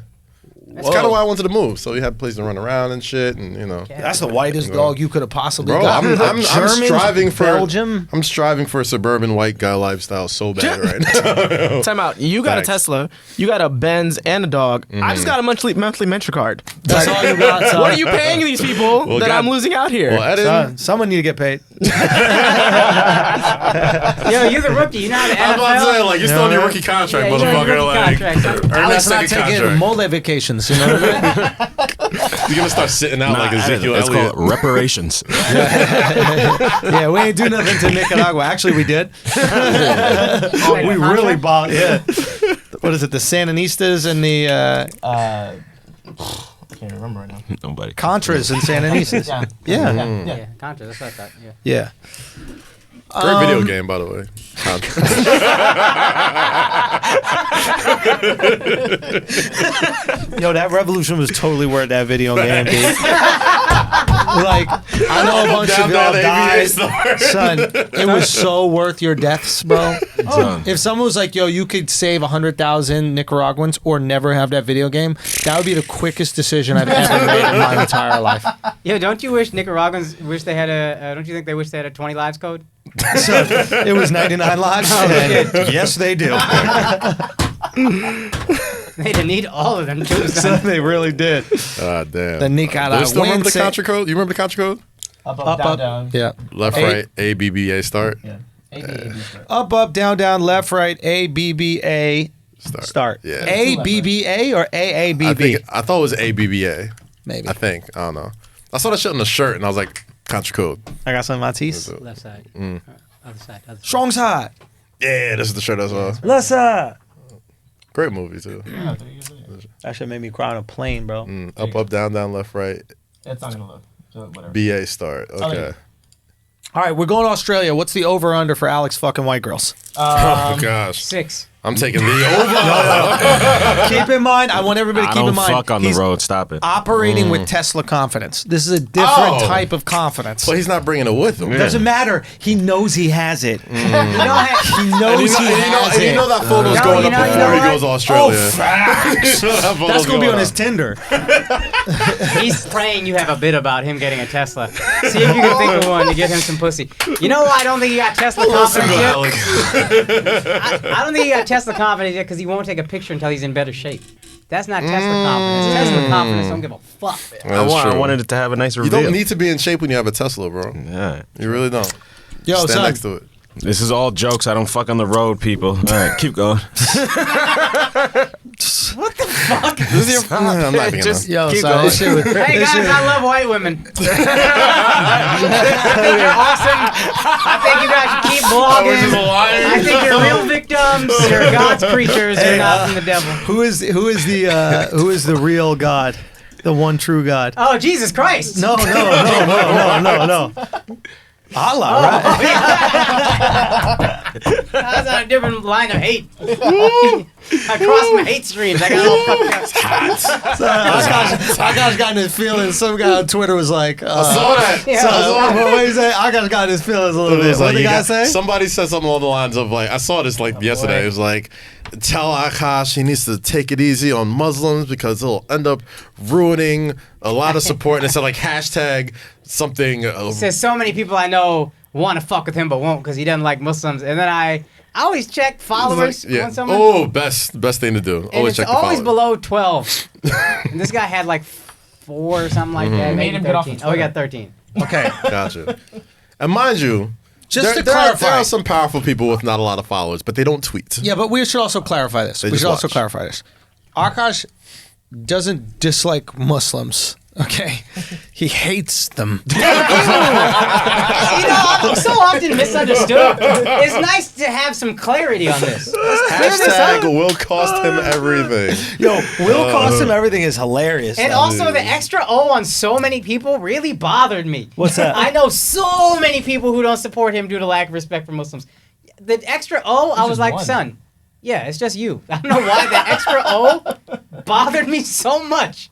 That's kind of why I wanted to move, so we had a place to run around and shit, and That's the whitest dog you could have possibly Bro, gotten. I'm striving for Belgium. I'm striving for a suburban white guy lifestyle so bad right now. Time out. You got Facts. a Tesla, you got a Benz and a dog. I just got a monthly Metro card. That's all you got, son. What are you paying these people Well, that God- I'm losing out here? Well, Eden, Son, someone need to get paid. Yo, you're the rookie. You know how the NFL. I'm about to say, like, you're still on your rookie contract, Yeah, you're on your motherfucker. rookie Like, contract, son. earn that Alex not second taking contract. mole vacations, you know what I mean? You're gonna start sitting out like Ezekiel It's Elliott. called reparations. Yeah, we ain't do nothing to Nicaragua. Actually, we did. We really bought. Yeah. What is it? The Sandinistas and the I can't remember right now. Nobody. Contras and Sandinistas. Yeah. Yeah, Contra. That's what I thought. Yeah. Yeah. Great video game, by the way. Contra. Yo, that revolution was totally worth that video game, dude. Like, I know a bunch of y'all died. Son, it was so worth your deaths, bro. If someone was like, yo, you could save 100,000 Nicaraguans or never have that video game, that would be the quickest decision I've ever made in my entire life. Yo, don't you wish Nicaraguans wish they had a? Don't you think they wish they had a 20 lives code? So it was 99 lives. And yes, they do. They'd need all of them too. So Son. they really did. Ah, damn. The Nicaragua. Do you still remember the Contra code? You remember the Contra code? Up. Yeah. Left, right, A, B, B, A, start. Up, down, left, right, A, B, B, A, start. Yeah. A, B, B, A, or A, B, I B? think I thought it was A, B, B, A. Maybe. I think. I don't know. I saw that shit on the shirt, and I was like, Contra code. I got some in my teeth. Left side. Other side. Other side. Strong side. Yeah, this is the shirt I saw. Left side. Great movie, too. That shit made me cry on a plane, bro. Up, down, left, right. It's not gonna look. So whatever. B, A, start. Okay. All right, we're going to Australia. What's the over-under for Alex fucking white girls? Oh, gosh. 6. I'm taking the over. Keep in mind, I want everybody to I keep don't in mind. fuck on the he's road. Stop it. operating with Tesla confidence. This is a different Oh. type of confidence. But he's not bringing it with him. Doesn't matter. He knows he has it. You don't have. He And knows you know, he has and you it. know that photo's No, going you up know- you before know he what? goes to Australia. Oh, facts. You know that photo's That's going to be on up. his Tinder. He's praying you have a bit about him getting a Tesla. See if you can think of one to get him some pussy. You know why I don't think he got Tesla confidence yet? I don't think he got Tesla confidence yet because he won't take a picture until he's in better shape. That's not Tesla confidence. Tesla confidence don't give a fuck. I wanted it to have a nice You reveal. don't need to be in shape when you have a Tesla, bro. Yeah. You really don't. Yo, Stand son. next to it. This is all jokes. I don't fuck on the road, people. All right, keep going. I'm not even Just Yo, keep son, going. this shit was, Hey this guys, shit- I love white women. I think you're awesome. I think you guys should keep blogging. I think you're real victims. You're God's creatures. You're not from the devil. who is the real God? The one true God. Oh, Jesus Christ. No. Allah, right? That's on a different line of hate. I crossed my hate streams. I got all fucked up. Akash got in his feelings. Some guy on Twitter was like, I saw that. what do you say? Akash got in his feelings a little It bit. was What like, did the you guy got- say? Somebody said something along the lines of like, I saw this like yesterday. It was like, tell Akaash he needs to take it easy on Muslims because it'll end up ruining a lot of support. And it said like hashtag something. Says so many people I know want to fuck with him but won't because he doesn't like Muslims. And then I I always check followers Yeah. on someone. Oh, best thing to do. and Always it's check the always followers. below 12. And this guy had like 4 or something like that. Made Maybe him get off 13. of Oh, he Twitter. got 13. Okay. Gotcha. And mind you, Just to there clarify. are some powerful people with not a lot of followers, but they don't tweet. Yeah, but we should also clarify this. They We just should also watch. clarify this. Akaash doesn't dislike Muslims. Okay, he hates them. I'm so often misunderstood. It's nice to have some clarity on this. Let's clear this Hashtag up. will cost him everything. Yo, Will cost him everything is hilarious. And though. also, the extra O on so many people really bothered me. What's that? I know so many people who don't support him due to lack of respect for Muslims. The extra O, I was just like, one. son, yeah, it's just you. I don't know why the extra O bothered me so much.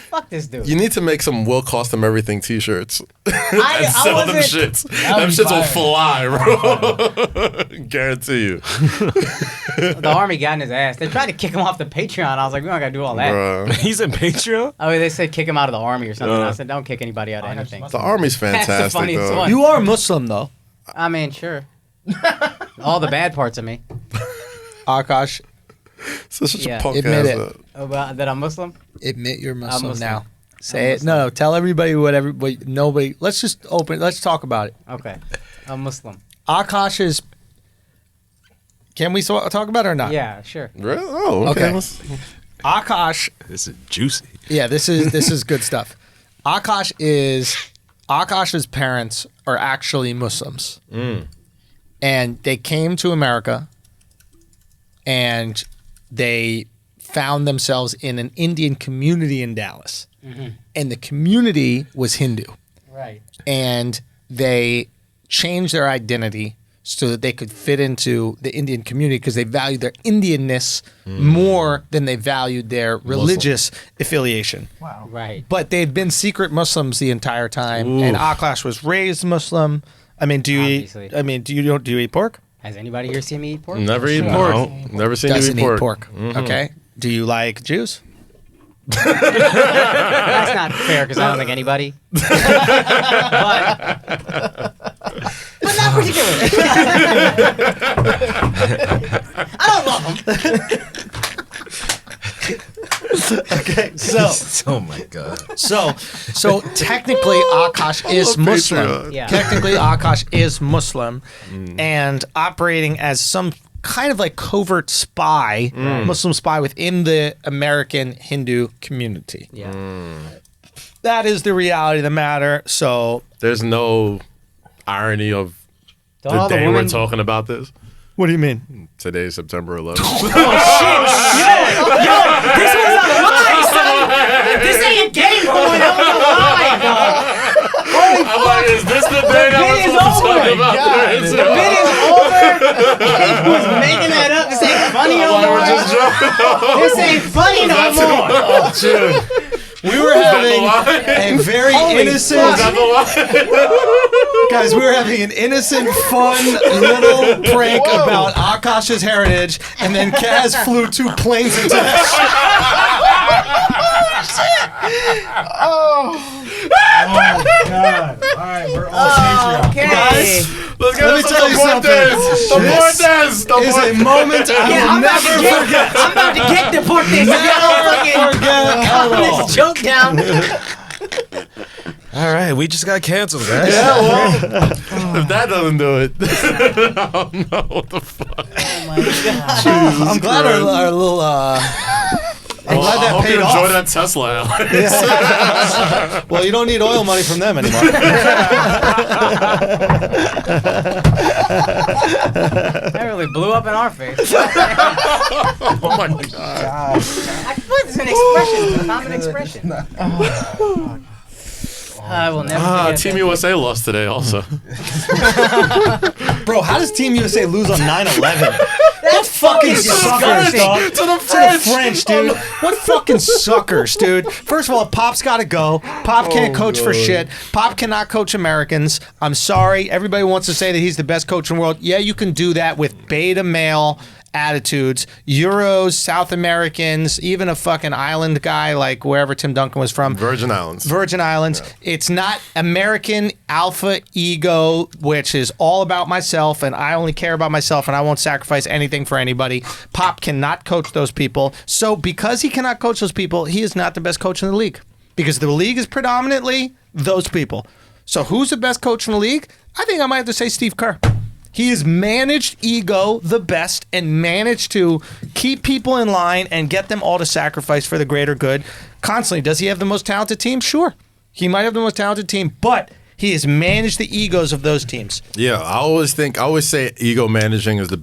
Fuck this dude. You need to make some will cost him everything t-shirts and I sell them wasn't- shits. would Them be shits will fire. fly, bro. Guarantee you. The army got in his ass. They tried to kick him off the Patreon. I was like, we don't gotta do all that. Bruh. He's in Patreon. Oh, they said kick him out of the army or something. I said, don't kick anybody out of anything. The army's That's the fantastic, funniest though. one. You are Muslim though. I mean, sure. All the bad parts of me. Akaash, Such Yeah. a punk Admit ass. it. About that I'm Muslim? admit you're Muslim, Muslim. now. Say I'm it. Muslim. No, tell everybody nobody. Let's just open. Let's talk about it. Okay. I'm Muslim. Akaash is. Can we talk about it or not? Yeah, sure. Really? Oh, okay. Okay. Akaash. This is juicy. Yeah, this is good stuff. Akaash's parents are actually Muslims, and they came to America, and they found themselves in an Indian community in Dallas, and the community was Hindu, Right. and they changed their identity so that they could fit into the Indian community because they valued their Indianness more than they valued their religious affiliation. Wow. Right. But they'd been secret Muslims the entire time, and Akaash was raised Muslim. I mean, do you Obviously. eat? I mean, do you eat pork? Has anybody here seen me eat pork? Never eat Sure. pork. No. Never seen Doesn't you eat eat pork. Okay. Do you like Jews? That's not fair because I don't think anybody. but not particularly. I don't love them. Okay. So Oh my god. so technically, Akaash is Muslim. Patreon. Yeah. Technically, Akaash is Muslim, and operating as some kind of like covert spy, Muslim spy within the American Hindu community. Yeah. That is the reality of the matter. So, There's no irony of Don't the all the day women. we're talking about this. what do you mean? Today's September 11th. This was a lie, son. This ain't a game, boy. That was a lie, dog. Holy I'm like, is this the day that bit we're is supposed to over. talk about this? The bit is over. He was making that up. This ain't funny no more. This ain't funny no more. Oh, dude. We were having a very innocent, guys. We were having an innocent, fun little prank about Akaash's heritage, and then Kaz flew 2 planes into that God. All right, we're all Patreon. Okay. Let's get Let me into tell you something. The Is a moment I Yeah, will I'm about never to get. forget. I'm about to get deported. Never forget. Calm this joke down. All right, we just got canceled, guys. Yeah, well, if that doesn't do it, I don't know what the fuck. I'm glad our little. I'm glad I that hope paid you off. enjoy that Tesla, Alex. Well, you don't need oil money from them anymore. That really blew up in our face. Oh my god. I feel like it's an expression, a common expression. I will never forget Team that. USA lost today also. Bro, how does Team USA lose on 9/11? That's fucking suckers, dog. To the French, dude. What fucking suckers, dude. First of all, Pop's got to go. Pop can't coach for shit. Pop cannot coach Americans. I'm sorry. Everybody wants to say that he's the best coach in the world. Yeah, you can do that with beta male attitudes. Euros, South Americans, even a fucking island guy like wherever Tim Duncan was from. Virgin Islands. Yeah. It's not American alpha ego, which is all about myself and I only care about myself and I won't sacrifice anything for anybody. Pop cannot coach those people. So because he cannot coach those people, he is not the best coach in the league. Because the league is predominantly those people. So who's the best coach in the league? I think I might have to say Steve Kerr. He has managed ego the best and managed to keep people in line and get them all to sacrifice for the greater good constantly. Does he have the most talented team? Sure. He might have the most talented team, but he has managed the egos of those teams. Yeah, I always say ego managing is the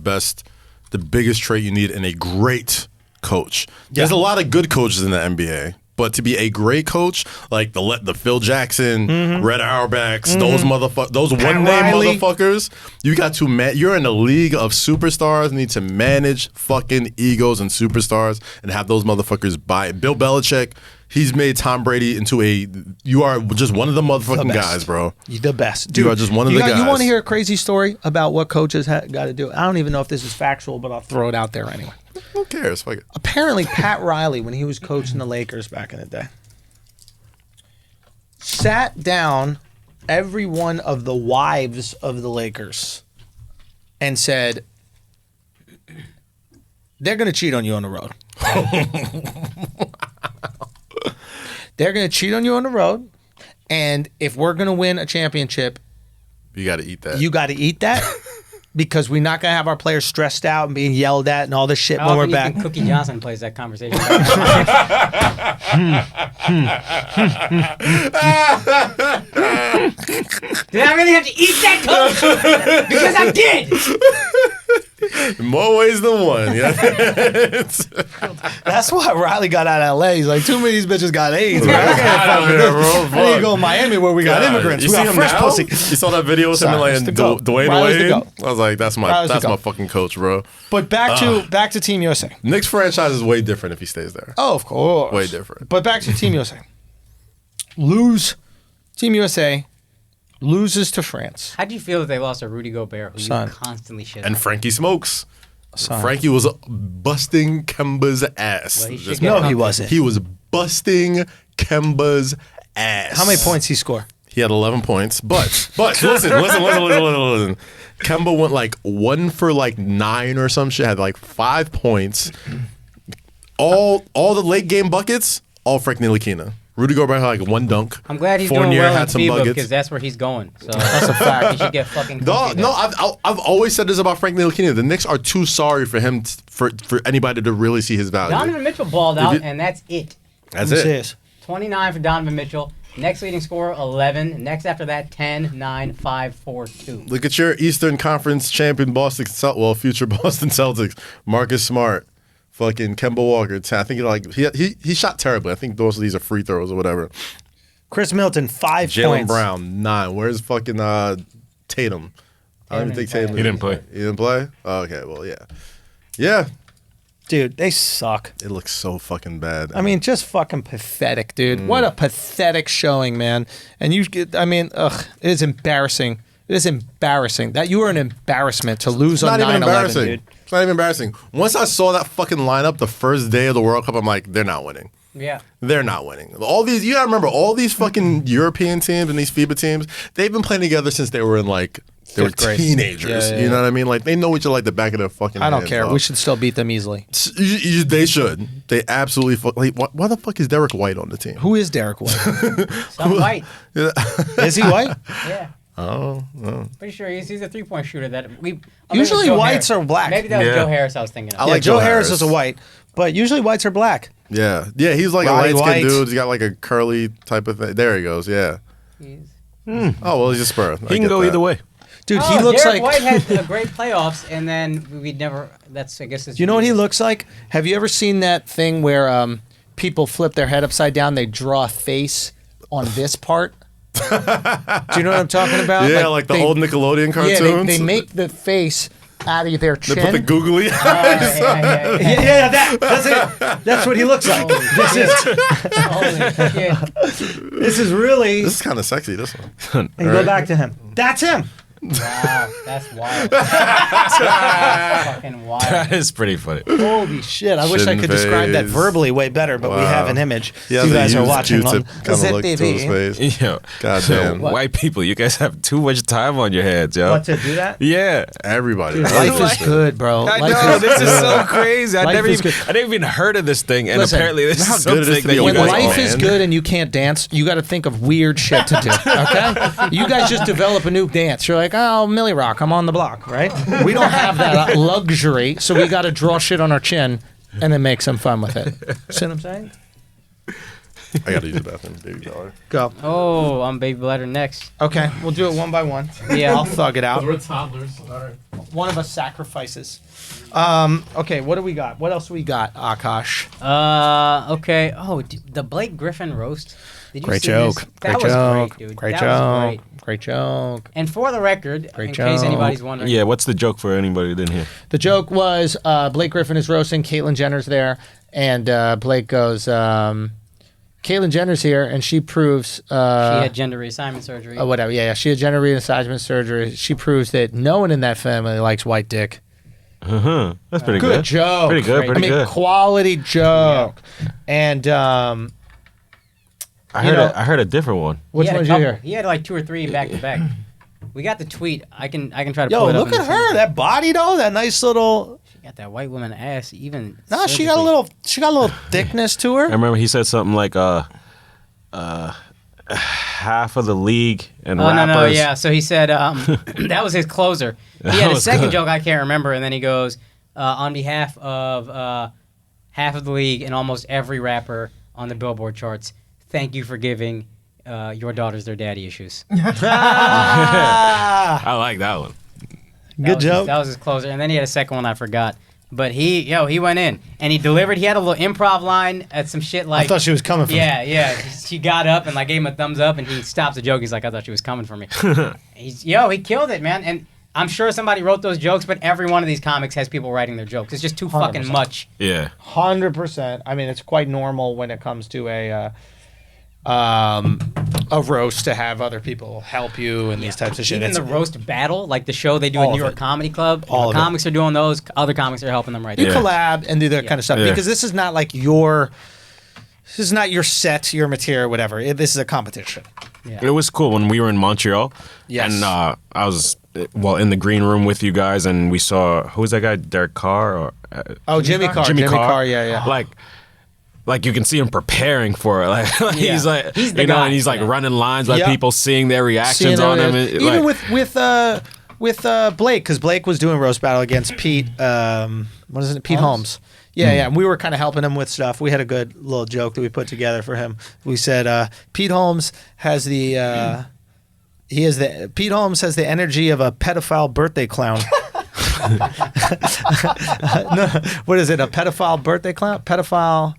biggest trait you need in a great coach. There's a lot of good coaches in the NBA. But to be a great coach, like the Phil Jackson, Red Auerbachs, those motherfuckers, those one-name motherfuckers, you got to you're in a league of superstars. You need to manage fucking egos and superstars and have those motherfuckers buy it. Bill Belichick, he's made Tom Brady into you are just one of the motherfucking guys, bro. You're the best. Dude, you are just one of the guys. You want to hear a crazy story about what coaches got to do? I don't even know if this is factual, but I'll throw it out there anyway. Who cares? Fuck it. Apparently, Pat Riley, when he was coaching the Lakers back in the day, sat down every one of the wives of the Lakers and said, they're going to cheat on you on the road. They're going to cheat on you on the road. And if we're going to win a championship, you got to eat that. You got to eat that. Because we're not going to have our players stressed out and being yelled at and all this shit when we're back. Cookie Johnson plays that conversation. Did I really have to eat that, coach? Because I did. In more ways than one. Yeah. That's why Riley got out of LA. He's like, too many of these bitches got AIDS. Bro. I need to go to Miami where we got immigrants. We got fresh pussy. You saw that video with him and Dwayne Wade? I was like, that's my fucking coach, bro. But back to Team USA. Knicks franchise is way different if he stays there. Oh, of course. Way different. But back to Team USA. Team USA loses to France. How do you feel that they lost to Rudy Gobert, who you constantly shit on? And Frankie Smokes. Frankie was busting Kemba's ass. Well, he wasn't. He was busting Kemba's ass. How many points he score? He had 11 points. But listen. Kemba went like 1 for like 9 or some shit. Had like 5 points. All the late game buckets, all Frank Ntilikina. Rudy Gobert had like 1 dunk. I'm glad he's doing well in FIBA because that's where he's going. So that's a fact. He should get fucking. No, I've always said this about Frank Ntilikina. The Knicks are too sorry for him for anybody to really see his value. Donovan Mitchell balled out, and that's it. That's it. 29 for Donovan Mitchell. Next leading scorer, 11. Next after that, 10, 9, 5, 4, 2. Look at your Eastern Conference champion future Boston Celtics, Marcus Smart. Fucking Kemba Walker. I think he shot terribly. I think those of these are free throws or whatever. Chris Middleton, 5 points. Jaylen Brown, 9. Where's fucking Tatum? I don't even think Tatum. He didn't play. He didn't play? Oh, okay, well, yeah. Yeah. Dude, they suck. It looks so fucking bad. I mean, just fucking pathetic, dude. What a pathetic showing, man. And it is embarrassing. It is embarrassing. That you are an embarrassment to lose on 9/11, dude. It's not even embarrassing. Once I saw that fucking lineup the first day of the World Cup, I'm like, they're not winning. Yeah. They're not winning. All these, you gotta remember, all these fucking European teams and these FIBA teams, they've been playing together since they were in like, they were teenagers. Yeah. You know what I mean? Like, they know each other like the back of their fucking I don't hands, care. bro. We should still beat them easily. They should. They absolutely why the fuck is Derek White on the team? Who is Derek White? Some white. Is he white? Yeah. Oh. Pretty sure he's a 3-point shooter. Usually whites are black. Maybe that was Joe Harris I was thinking of. I like Joe Harris is a white, but usually whites are black. Yeah, he's like Roddy a light-skinned White. dude. He's got like a curly type of thing. There he goes, yeah. Oh, well, he's a Spur. He can go either way. Dude, he looks Derek like... White had a great playoffs, and then we'd never... I guess... You know what he looks like? Have you ever seen that thing where people flip their head upside down, they draw a face on this part? Do you know what I'm talking about? Yeah, like the old Nickelodeon cartoons. Yeah, they make the face out of their They chin. put the googly eyes. That's it. That's what he looks like. Holy shit. This is really. This is kind of sexy. This one. And go back to him. That's him. Wow, that's wild. Fucking wild. That is pretty funny. Holy shit! I wish I Shin could describe that phase. verbally way better, but we Wow. have an image. He You has a guys are used watching on Q-tip kind of Zip look to his TV. face. Yo, Goddamn. white people, you guys have too much time on your hands, yo. What to do that? Yeah. Everybody. Life is good, bro. I Life know, is this is good. so crazy. I Life never is even, good. I never even heard of this thing, and Listen, apparently this you know is how good it is something to be that a you When guys white life man. is good and you can't dance, you got to think of weird shit to do. Okay, you guys just develop a new dance. You're like, oh, Millie Rock, I'm on the block, right? We don't have that luxury, so we got to draw shit on our chin and then make some fun with it. See what I'm saying? I gotta use the bathroom, baby dollar. Go. Oh, I'm baby bladder next. Okay, we'll do it one by one. Yeah. I'll thug it out. We're toddlers. All right. One of us sacrifices. Okay, what do we got? What else we got, Akaash? Okay. Oh, the Blake Griffin roast. Did you Great see joke. this? Great That was joke. great, dude. Great That joke. was great. Great joke. And for the record, Great in case joke. anybody's wondering, Yeah, what's the joke for anybody who didn't hear? The joke was Blake Griffin is roasting, Caitlyn Jenner's there, and Blake goes, Caitlyn Jenner's here, and she proves she had gender reassignment surgery. whatever. Yeah, she had gender reassignment surgery. She proves that no one in that family likes white dick. Uh-huh. That's pretty Good good. joke. Pretty good, Great. pretty I mean, good. quality joke. And I you heard, know- I heard a different one. which He had one a did you couple- hear? He had like 2 or 3 back to back. We got the tweet. I can try to Yo, pull it up. look at her. That body though. That nice little. She got that white woman ass. Even No, she got a little. She got a little thickness to I her. remember he said something like, half of the league and Oh rappers. no, yeah. So he said that was his closer. He That had a was second good. joke I can't remember, and then he goes on behalf of half of the league and almost every rapper on the Billboard charts. Thank you for giving your daughters their daddy issues. I like that one. Good joke. That was his closer, and then he had a second one I forgot. But he went in and he delivered. He had a little improv line at some shit like. I thought she was coming for me. Yeah. She got up and like gave him a thumbs up, and he stopped the joke. He's like, I thought she was coming for me. He killed it, man. And I'm sure somebody wrote those jokes, but every one of these comics has people writing their jokes. It's just too fucking 100%. much. Yeah. 100%. I mean, it's quite normal when it comes to a roast to have other people help you and these types of shit. Even It's- the roast battle, like the show they do All at of New York it. Comedy Club. All of it. Comics are doing those. Other comics are helping them right you there. Yeah. collab and do that kind of stuff Yeah. because this is not like your set, your material, whatever. This is a competition. It was cool when we were in Montreal. Yes. And I was, in the green room with you guys, and we saw, who was that guy, Derek Carr? Or, Oh, Jimmy Carr. Jimmy Carr. Yeah. Like you can see him preparing for it. Like Yeah. he's like, He's the you know, guy. and he's like Yeah. running lines, like Yeah. people seeing their reactions Seeing on him. it. And, Even like, with Blake, because Blake was doing roast battle against Pete. What is it? Pete Holmes. Yeah, yeah. And we were kind of helping him with stuff. We had a good little joke that we put together for him. We said Pete Holmes has the Pete Holmes has the energy of a pedophile birthday clown. No, what is it? A pedophile birthday clown? Pedophile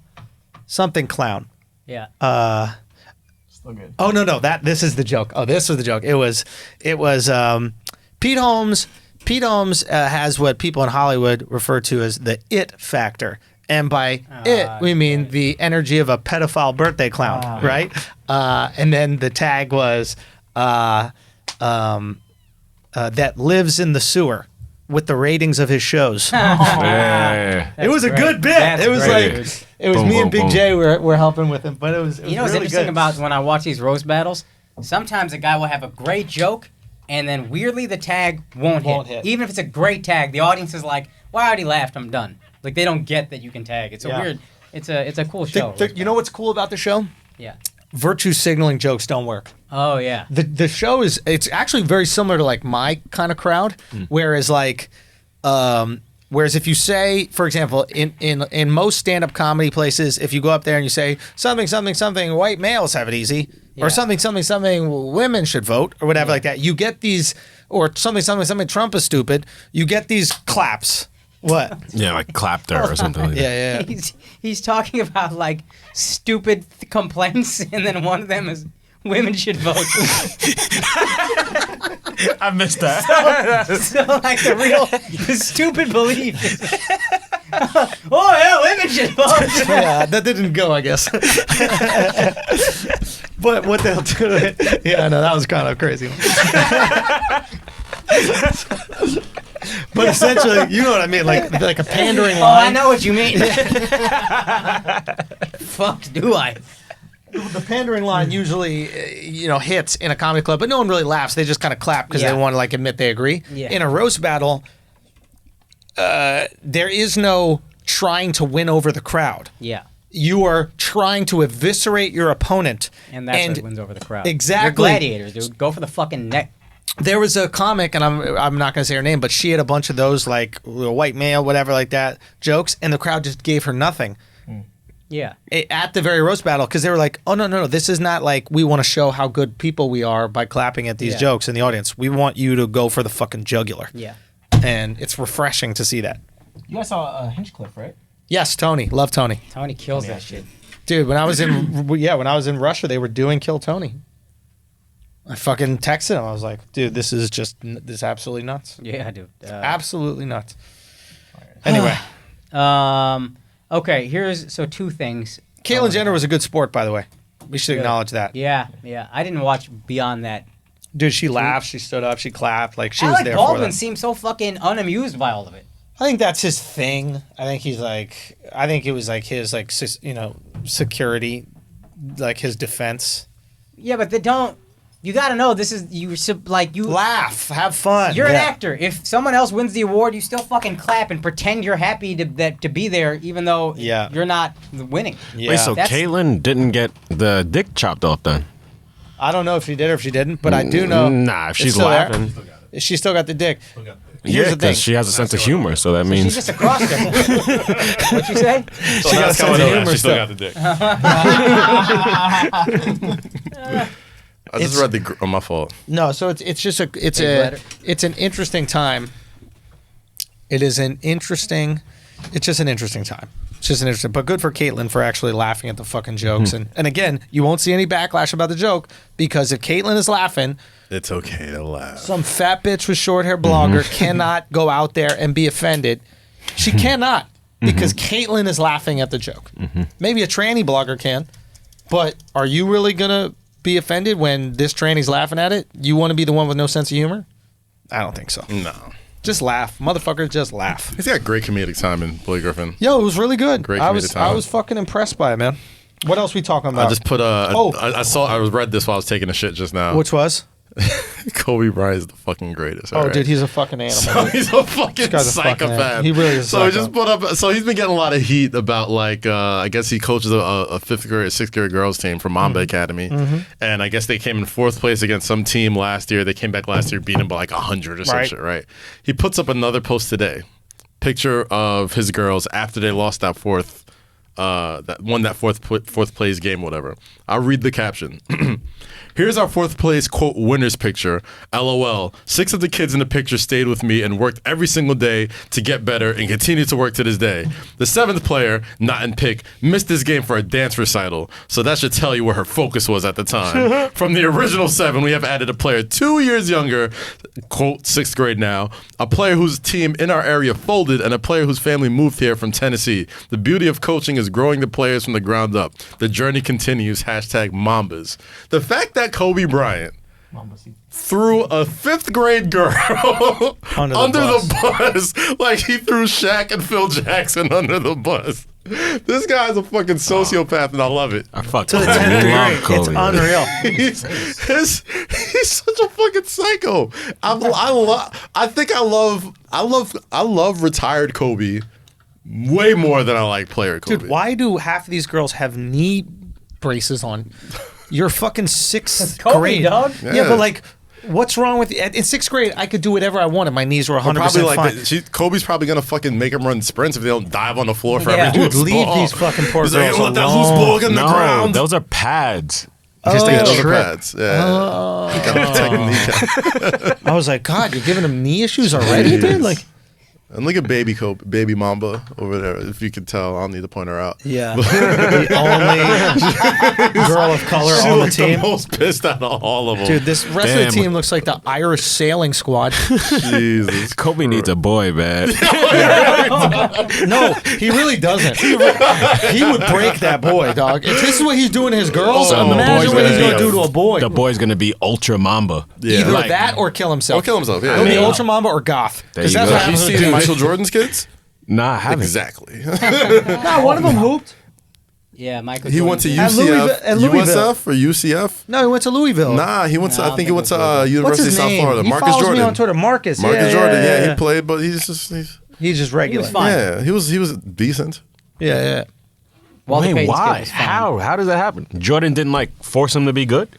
something clown. Yeah. Still good. Oh no, this is the joke. Oh, this was the joke. It was Pete Holmes. Pete Holmes has what people in Hollywood refer to as the it factor. And by it, we mean the energy of a pedophile birthday clown, right? And then the tag was that lives in the sewer with the ratings of his shows. yeah. It was a great. good bit. That's It was great. like it was Boom, me boom, and Big boom. J were helping with him, but it was You know what's really interesting good. about when I watch these roast battles? Sometimes a guy will have a great joke, and then weirdly the tag won't hit. Even if it's a great tag, the audience is like, "Well, I already laughed. I'm done." Like they don't get that you can tag. It's a Yeah. weird. It's a cool show. You know what's cool about the show? Yeah. Virtue signaling jokes don't work. Oh yeah. The show it's actually very similar to like my kind of crowd, whereas if you say, for example, in most stand-up comedy places, if you go up there and you say something white males have it easy, Yeah. or something women should vote, or whatever like that, you get these, or something Trump is stupid, you get these claps. What? Yeah, like clapter or something like that. Yeah. He's talking about like stupid complaints, and then one of them is women should vote. I missed that. So like the stupid belief. Oh hell, images. Yeah, that didn't go, I guess. But what they'll do? Yeah, no, that was kind of crazy. But essentially, you know what I mean, like a pandering line. Oh, I know what you mean. Fuck, do I? The pandering line usually, hits in a comedy club, but no one really laughs. They just kind of clap because they want to like admit they agree. Yeah. In a roast battle, there is no trying to win over the crowd. Yeah. You are trying to eviscerate your opponent, And that's what wins over the crowd. Exactly. You're gladiators, dude. Go for the fucking neck. There was a comic, and I'm not going to say her name, but she had a bunch of those like white male, whatever, like that jokes, and the crowd just gave her nothing. Yeah. At the very roast battle, because they were like, oh, no, this is not like we want to show how good people we are by clapping at these jokes in the audience. We want you to go for the fucking jugular. Yeah. And it's refreshing to see that. You guys saw Hinchcliffe, right? Yes, Tony. Love Tony. Tony kills that shit. Dude, when I was in Russia, they were doing Kill Tony. I fucking texted him. I was like, dude, this is absolutely nuts. Yeah, dude. Absolutely nuts. Anyway. Okay, so two things. Caitlyn Jenner was a good sport, by the way. We should acknowledge that. Yeah. I didn't watch beyond that. Dude, she laughed, she stood up, she clapped, like she Alec was there Baldwin for that. seems so fucking unamused by all of it. I think that's his thing. I think it was like his security, like his defense. Yeah, but they don't. You got to know this is you laugh, have fun. You're an actor. If someone else wins the award, you still fucking clap and pretend you're happy to be there, even though you're not winning. Yeah. Wait, so Caitlyn didn't get the dick chopped off then? I don't know if she did or if she didn't, but I do know. Nah, if she's laughing, she still got the dick. Yeah, because she has a sense of humor, so that means she's just a cross-dresser. What'd you say? She got a sense of humor. She still got the dick. I just read the. Oh, my fault. No, so it's an interesting time. It is an interesting. It's just an interesting time. It's just an interesting, but good for Caitlyn for actually laughing at the fucking jokes. And again, you won't see any backlash about the joke because if Caitlyn is laughing, it's okay to laugh. Some fat bitch with short hair blogger cannot go out there and be offended. She cannot because Caitlyn is laughing at the joke. Maybe a tranny blogger can, but are you really gonna be offended when this tranny's laughing at it? You want to be the one with no sense of humor? I don't think so. No. Just laugh. Motherfucker, just laugh. He's got great comedic timing, Blake Griffin. Yo, it was really good. Great comedic timing. I was fucking impressed by it, man. What else we talking about? I just put I read this while I was taking a shit just now. Which was? Kobe Bryant is the fucking greatest. Oh, right? Dude, he's a fucking animal. So he's a fucking psychopath. He really is. So he just put up. So he's been getting a lot of heat about I guess he coaches a fifth grade, sixth grade girls team from Mamba Academy, and I guess they came in fourth place against some team last year. They came back last year, beating by like 100 or some shit. Right. He puts up another post today, picture of his girls after they lost that fourth place game, whatever. I'll read the caption. Here's our fourth place, quote, winners picture. LOL. 6 of the kids in the picture stayed with me and worked every single day to get better and continue to work to this day. The 7th player, not in pick, missed this game for a dance recital. So that should tell you where her focus was at the time. From the original 7, we have added a player 2 years younger, quote, 6th grade now, a player whose team in our area folded, and a player whose family moved here from Tennessee. The beauty of coaching is growing the players from the ground up. The journey continues. Hashtag Mambas. The fact that Kobe Bryant threw a 5th grade girl under the bus like he threw Shaq and Phil Jackson under the bus. This guy's a fucking sociopath, and I love it. I fucking love Kobe. It's unreal. He's such a fucking psycho. I love retired Kobe way more than I like player Kobe. Dude, why do half of these girls have knee braces on? You're fucking 6th grade, dog. Yeah, but like, what's wrong with in 6th grade? I could do whatever I wanted. My knees were 100% fine. Kobe's probably gonna fucking make him run sprints if they don't dive on the floor for every dude. Leave these fucking poor girls alone. Let that loose ball get in the ground. Those are pads. Those are pads. Yeah. I was like, God, you're giving him knee issues already, dude. Like, And look at baby Mamba over there. If you could tell, I'll need to point her out. Yeah. The only girl of color She on the looked team. the most pissed out of all of them. Dude, this rest of the team looks like the Irish sailing squad. Jesus. Kobe needs a boy, man. No, he really doesn't. He would break that boy, dog. If this is what he's doing to his girls, So the imagine boy's what he's gonna going to be do to a boy. The boy's gonna be ultra mamba. Yeah. Either Like- that or kill himself. Or kill himself, yeah. He'll be Yeah. Ultra Mamba or Goth. There Because you that's go. what You happens with seen dudes. Michael Jordan's kids? Nah, I haven't. Exactly. No, one of them hooped. Yeah, Michael. He went to Jordan. UCF, Louisville. USF or UCF? No, he went to Louisville. Nah, he went to. Nah, I I don't think he think went to it was University What's of his South name? Florida. He Marcus follows Jordan. me on Twitter. Marcus. Marcus yeah, Jordan. Yeah, yeah. he played, but he's He's just regular. He was fine. yeah, he was decent. Yeah, yeah. Walter Wait, Payton's kid why? was fine. How does that happen? Jordan didn't like force him to be good.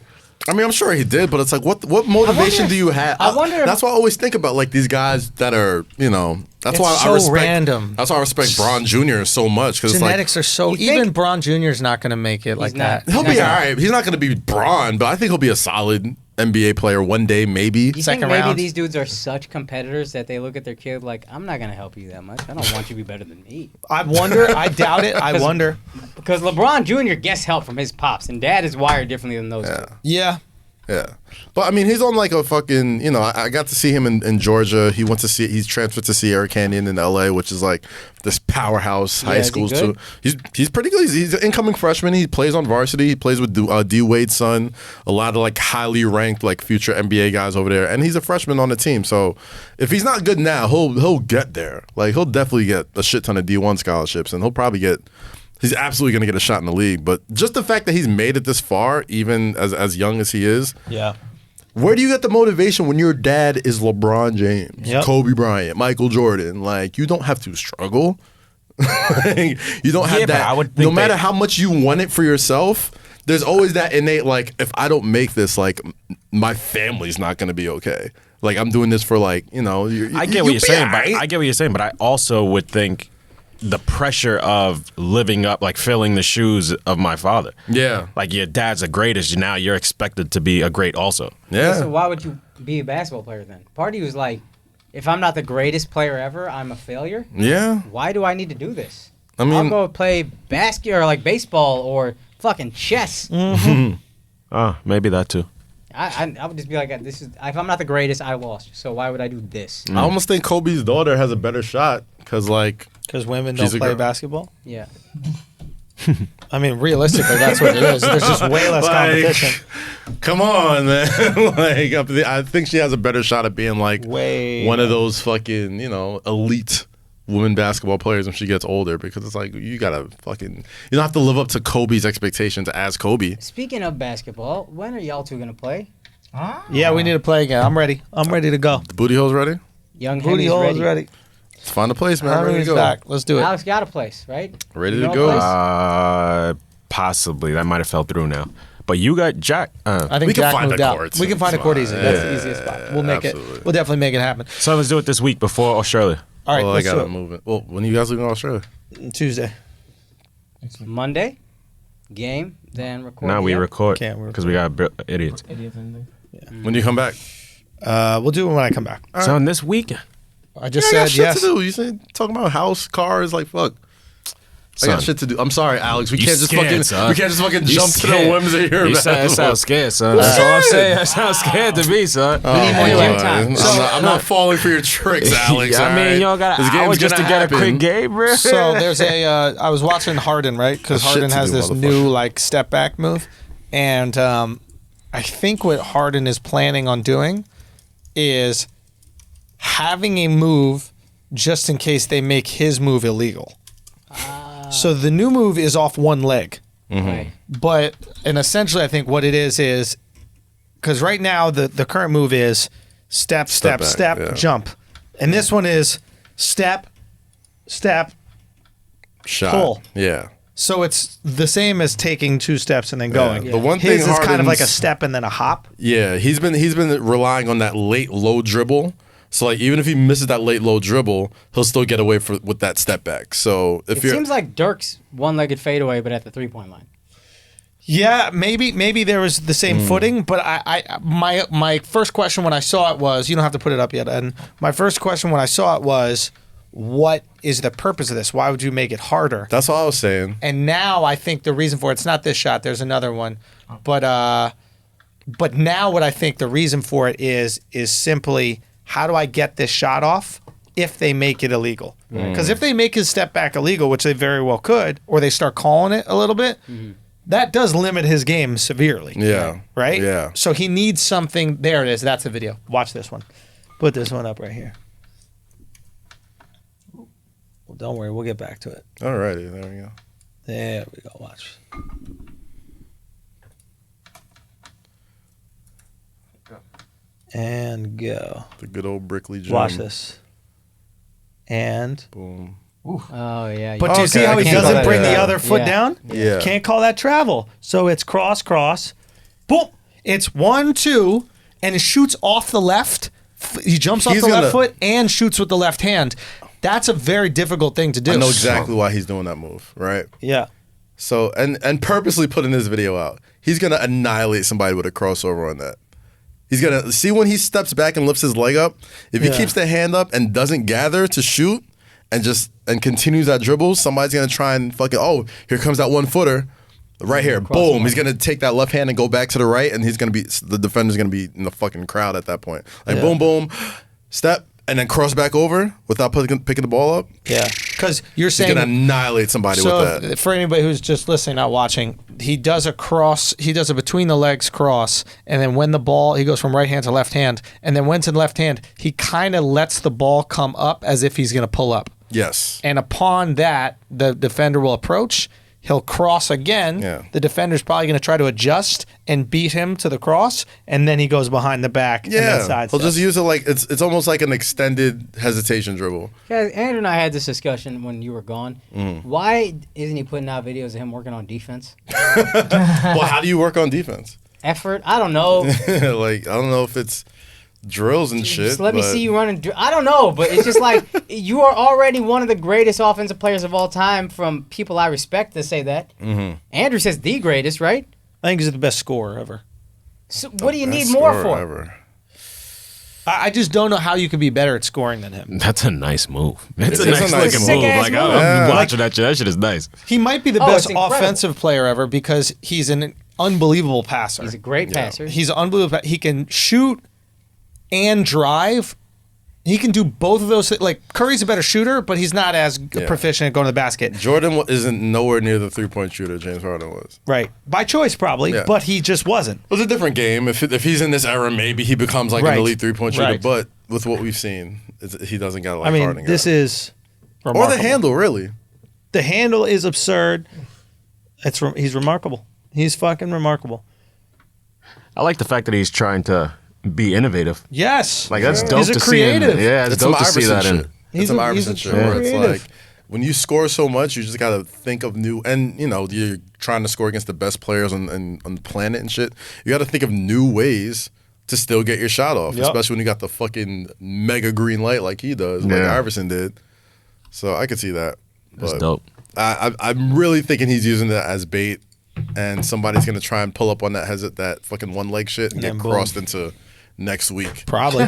I mean, I'm sure he did, but it's like, what motivation do you have? I wonder if- That's why I always think about like these guys that are, That's It's why so I respect. random. That's why I respect Bron Jr. so much because it's like Genetics are so. You think- Even Bron Jr. is not going to make it like not. that. he'll be He's all not- right. He's not going to be Bron, but I think he'll be a solid NBA player one day, maybe. You think Second maybe round. these dudes are such competitors that they look at their kid like, I'm not gonna help you that much. I don't want you to be better than me. I wonder. I doubt it. I wonder. Because LeBron Jr. gets help from his pops, and dad is wired differently than those two. Yeah. Yeah. But I mean, he's on like a fucking, I got to see him in Georgia. He's transferred to Sierra Canyon in LA, which is like this powerhouse high is he schools good? too. He's pretty good. He's an incoming freshman. He plays on varsity. He plays with D Wade's son. A lot of like highly ranked like future NBA guys over there, and he's a freshman on the team. So if he's not good now, he'll get there. Like he'll definitely get a shit ton of D1 scholarships, and he'll probably get. He's absolutely going to get a shot in the league. But just the fact that he's made it this far, even as young as he is, Yeah. where do you get the motivation when your dad is LeBron James, Yep. Kobe Bryant, Michael Jordan? Like, you don't have to struggle. Like, you don't have Yeah, but that. I would No think matter they- how much you want it for yourself, there's always that innate, like, if I don't make this, like, my family's not going to be okay. Like, I'm doing this for, like, I get what you're saying, but I get what you're saying, but I also would think the pressure of living up, like filling the shoes of my father. Yeah. Like your dad's the greatest, now you're expected to be a great also. Yeah. So why would you be a basketball player then? Part of you is like, if I'm not the greatest player ever, I'm a failure. Yeah. Why do I need to do this? I mean- I'll go play basket or like baseball or fucking chess. Maybe that too. I would just be like, this is if I'm not the greatest, I lost. So why would I do this? I almost think Kobe's daughter has a better shot because, like, Because women She's don't a play girl. basketball. Yeah. I mean, realistically, that's what it is. There's just way less competition. Come on, man. Like, I think she has a better shot at being like Way one of those fucking, elite women basketball players when she gets older because it's like you don't have to live up to Kobe's expectations as Kobe. Speaking of basketball, when are y'all two gonna play? Yeah, we need to play again. I'm ready. I'm ready to go. The booty hole's ready? Young Booty Henry's hole ready. is ready. Let's find a place, man. Ready to Henry's go. back. Let's do it. Alex got a place, right? Ready You to know a go. place? Possibly. That might have fell through now. But you got Jack. I think We can Jack find moved the out. courts. We can find a It's court fine. easy. That's the easiest spot. We'll make absolutely. it. We'll definitely make it happen. So let's do it this week before Australia. All right, Well, I let's do gotta it. move it. Well, when you guys leaving Australia? Tuesday. Monday, game, then record. Now we the app. record Can't record. because we got idiots. When do you come back? We'll do it when I come back. So on this weekend, I just I got said shit yes. to do. You said talking about house, cars, like fuck. I Son. got shit to do. I'm sorry, Alex. We You can't just scared, fucking. son. We can't just fucking You jump to scared. the whims of your you sound scared, son. That's all I'm saying. I sound scared to me, son. We need more Anyway, game time. I'm not falling for your tricks, Alex. I mean, y'all got This an game's hour just to gonna get happen. a quick game, bro. So there's I was watching Harden, right? Because That's shit Harden to has do, this motherfucker. new like step back move, and I think what Harden is planning on doing is having a move just in case they make his move illegal. So the new move is off one leg. Right. But and essentially, I think what it is because right now the current move is step, Step step, back, yeah. jump, and this one is step, Shot. pull. Yeah. So it's the same as taking 2 steps and then going. The one His thing is kind of like a Harden's- step and then a hop. Yeah, he's been relying on that late low dribble. So like even if he misses that late low dribble, he'll still get away with that step back. So if It you're seems like Dirk's one-legged fadeaway, but at the 3-point line. Yeah, maybe there was the same footing, but my first question when I saw it was, you don't have to put it up yet, and my first question when I saw it was, what is the purpose of this? Why would you make it harder? That's what I was saying. And now I think the reason for it's not this shot. There's another one, but now what I think the reason for it is simply how do I get this shot off if they make it illegal? Because if they make his step back illegal, which they very well could, or they start calling it a little bit, that does limit his game severely. Yeah. Right? Yeah. So he needs something. There it is. That's the video. Watch this one. Put this one up right here. Well, don't worry. We'll get back to it. Alrighty, there we go. There we go. Watch. And go. The good old Brickley gym. Watch this. And Boom. Oh yeah. but do you see Okay, how he I can't doesn't call bring that, the yeah. other foot down? Yeah. Can't call that travel. So it's cross, cross. Boom. It's 1, 2, and it shoots off the left. He jumps off He's the left gonna- foot and shoots with the left hand. That's a very difficult thing to do. I know exactly why he's doing that move, right? Yeah. So and purposely putting this video out. He's gonna annihilate somebody with a crossover on that. He's gonna see when he steps back and lifts his leg up. If he Yeah. keeps the hand up and doesn't gather to shoot and continues that dribble, somebody's gonna try and fucking here comes that 1-footer. Right here, boom. He's gonna take that left hand and go back to the right, and the defender's gonna be in the fucking crowd at that point. Like Yeah. boom, boom, step, and then cross back over without picking the ball up. Yeah. Because you're He's saying gonna annihilate somebody so with that. for anybody who's just listening, not watching, he does a cross. He does a between the legs cross, and then when the ball, he goes from right hand to left hand, and then when it's in left hand, he kind of lets the ball come up as if he's going to pull up. Yes. And upon that, the defender will approach. He'll cross again. Yeah. The defender's probably going to try to adjust and beat him to the cross, and then he goes behind the back. And then Yeah, sidesteps. he'll just use it like it's almost like an extended hesitation dribble. Guys, Andrew and I had this discussion when you were gone. Why isn't he putting out videos of him working on defense? Well, how do you work on defense? Effort? I don't know. Like I don't know if it's drills and shit. Just let me but- see you running. I don't know, but it's just like you are already one of the greatest offensive players of all time from people I respect to say that. Andrew says the greatest, right? I think he's the best scorer ever. So what do you need Best more scorer for? ever. I just don't know how you could be better at scoring than him. That's a nice move. It's It a is a nice nice looking sick move. ass Like move. I'm Yeah. watching that shit. That shit is nice. He might be the Oh, best it's incredible. offensive player ever because he's an unbelievable passer. He's a great passer. He's unbelievable. He can shoot and drive. He can do both of those. Like Curry's a better shooter, but he's not as proficient at going to the basket. Jordan isn't nowhere near the 3-point shooter James Harden was. Right. By choice, probably, Yeah. but he just wasn't. It was a different game. If he's in this era, maybe he becomes like Right. an elite 3-point shooter. Right. but with what we've seen, he doesn't got like I mean, Harden this got. is Or remarkable. the handle, really. The handle is absurd. He's remarkable. He's fucking remarkable. I like the fact that he's trying to be innovative. Yes. Like that's dope He's a to see. creative. Yeah, it's dope to see that in. shit. He's It's some a Iverson shit where it's creative. like when you score so much, you just gotta think of new and you're trying to score against the best players on the planet and shit. You gotta think of new ways to still get your shot off, Yep. especially when you got the fucking mega green light like he does, like Yeah. Iverson did. So I could see that. That's But dope. I'm really thinking he's using that as bait, and somebody's gonna try and pull up on that fucking one leg shit and And get boom. crossed into next week. Probably.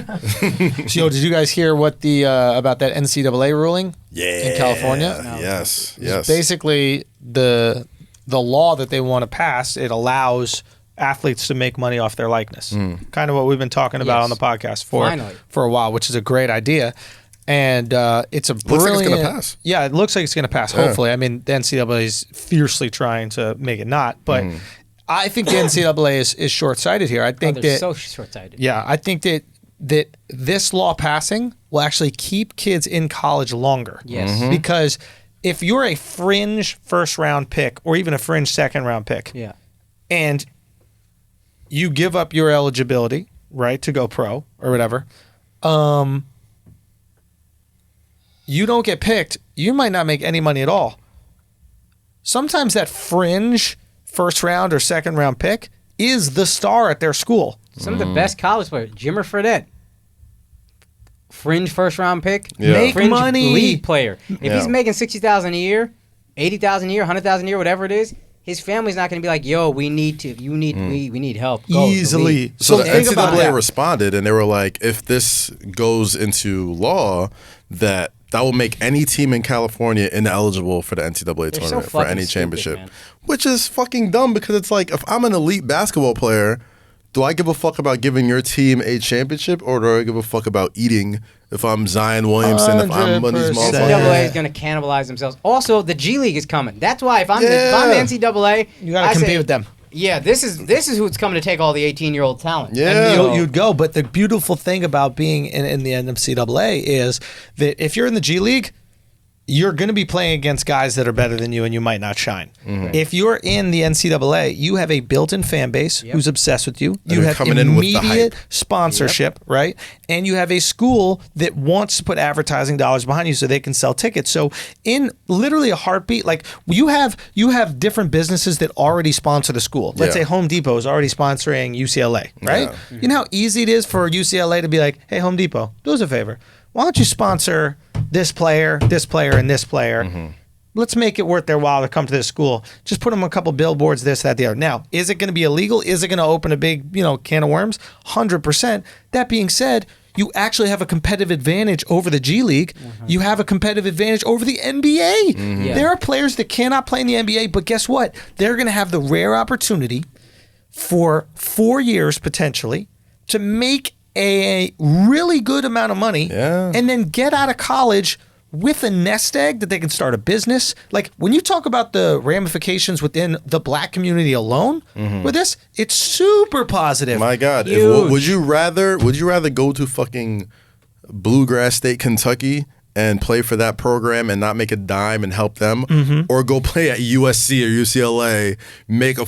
So, did you guys hear what the about that NCAA ruling? Yeah, In California? Yes, yes. Basically, the law that they want to pass, it allows athletes to make money off their likeness. Kind of what we've been talking about Yes. on the podcast Finally. for a while, which is a great idea. And it's a like it's brilliant. gonna pass. Yeah, it looks like it's going to pass. Yeah. Hopefully, I mean the NCAA is fiercely trying to make it not, but I think the NCAA is short sighted here. I think they're that so short-sighted. yeah, I think that this law passing will actually keep kids in college longer. Yes. Because if you're a fringe first round pick or even a fringe second round pick, Yeah. and you give up your eligibility, right, to go pro or whatever, you don't get picked, you might not make any money at all. Sometimes that fringe first round or second round pick is the star at their school. Some of the best college players, Jimmer Fredette, fringe first round pick, Yeah. Make fringe money. league player. If Yeah. he's making $60,000 a year, $80,000 a year, $100,000 a year, whatever it is, his family's not going to be like, "Yo, we need help." Go to the Easily. league. So the think about NCAA that. responded, and they were like, if this goes into law, that that will make any team in California ineligible for the NCAA tournament for any championship, which is fucking dumb because it's like if I'm an elite basketball player, do I give a fuck about giving your team a championship or do I give a fuck about eating if I'm Zion Williamson, if I'm one of these motherfuckers? NCAA is going to cannibalize themselves. Also, the G League is coming. That's why if I'm the NCAA, you got to compete with them. Yeah, this is who's coming to take all the 18-year-old talent. Yeah, and you'd go. But the beautiful thing about being in the NCAA is that if you're in the G League, you're going to be playing against guys that are better than you and you might not shine. If you're in the NCAA, you have a built-in fan base who's obsessed with you. You have immediate sponsorship, right? And you have a school that wants to put advertising dollars behind you so they can sell tickets. So in literally a heartbeat, like you have different businesses that already sponsor the school. Let's say Home Depot is already sponsoring UCLA, right? Yeah. You know how easy it is for UCLA to be like, hey, Home Depot, do us a favor. Why don't you sponsor this player, and this player? Let's make it worth their while to come to this school. Just put them on a couple billboards, this, that, the other. Now, is it going to be illegal? Is it going to open a big, can of worms? 100%. That being said, you actually have a competitive advantage over the G League. You have a competitive advantage over the NBA. There are players that cannot play in the NBA, but guess what? They're going to have the rare opportunity for 4 years potentially to make a really good amount of money and then get out of college with a nest egg that they can start a business. Like when you talk about the ramifications within the black community alone with this, it's super positive. My God, would you rather go to fucking Bluegrass State, Kentucky and play for that program and not make a dime and help them, or go play at USC or UCLA, make a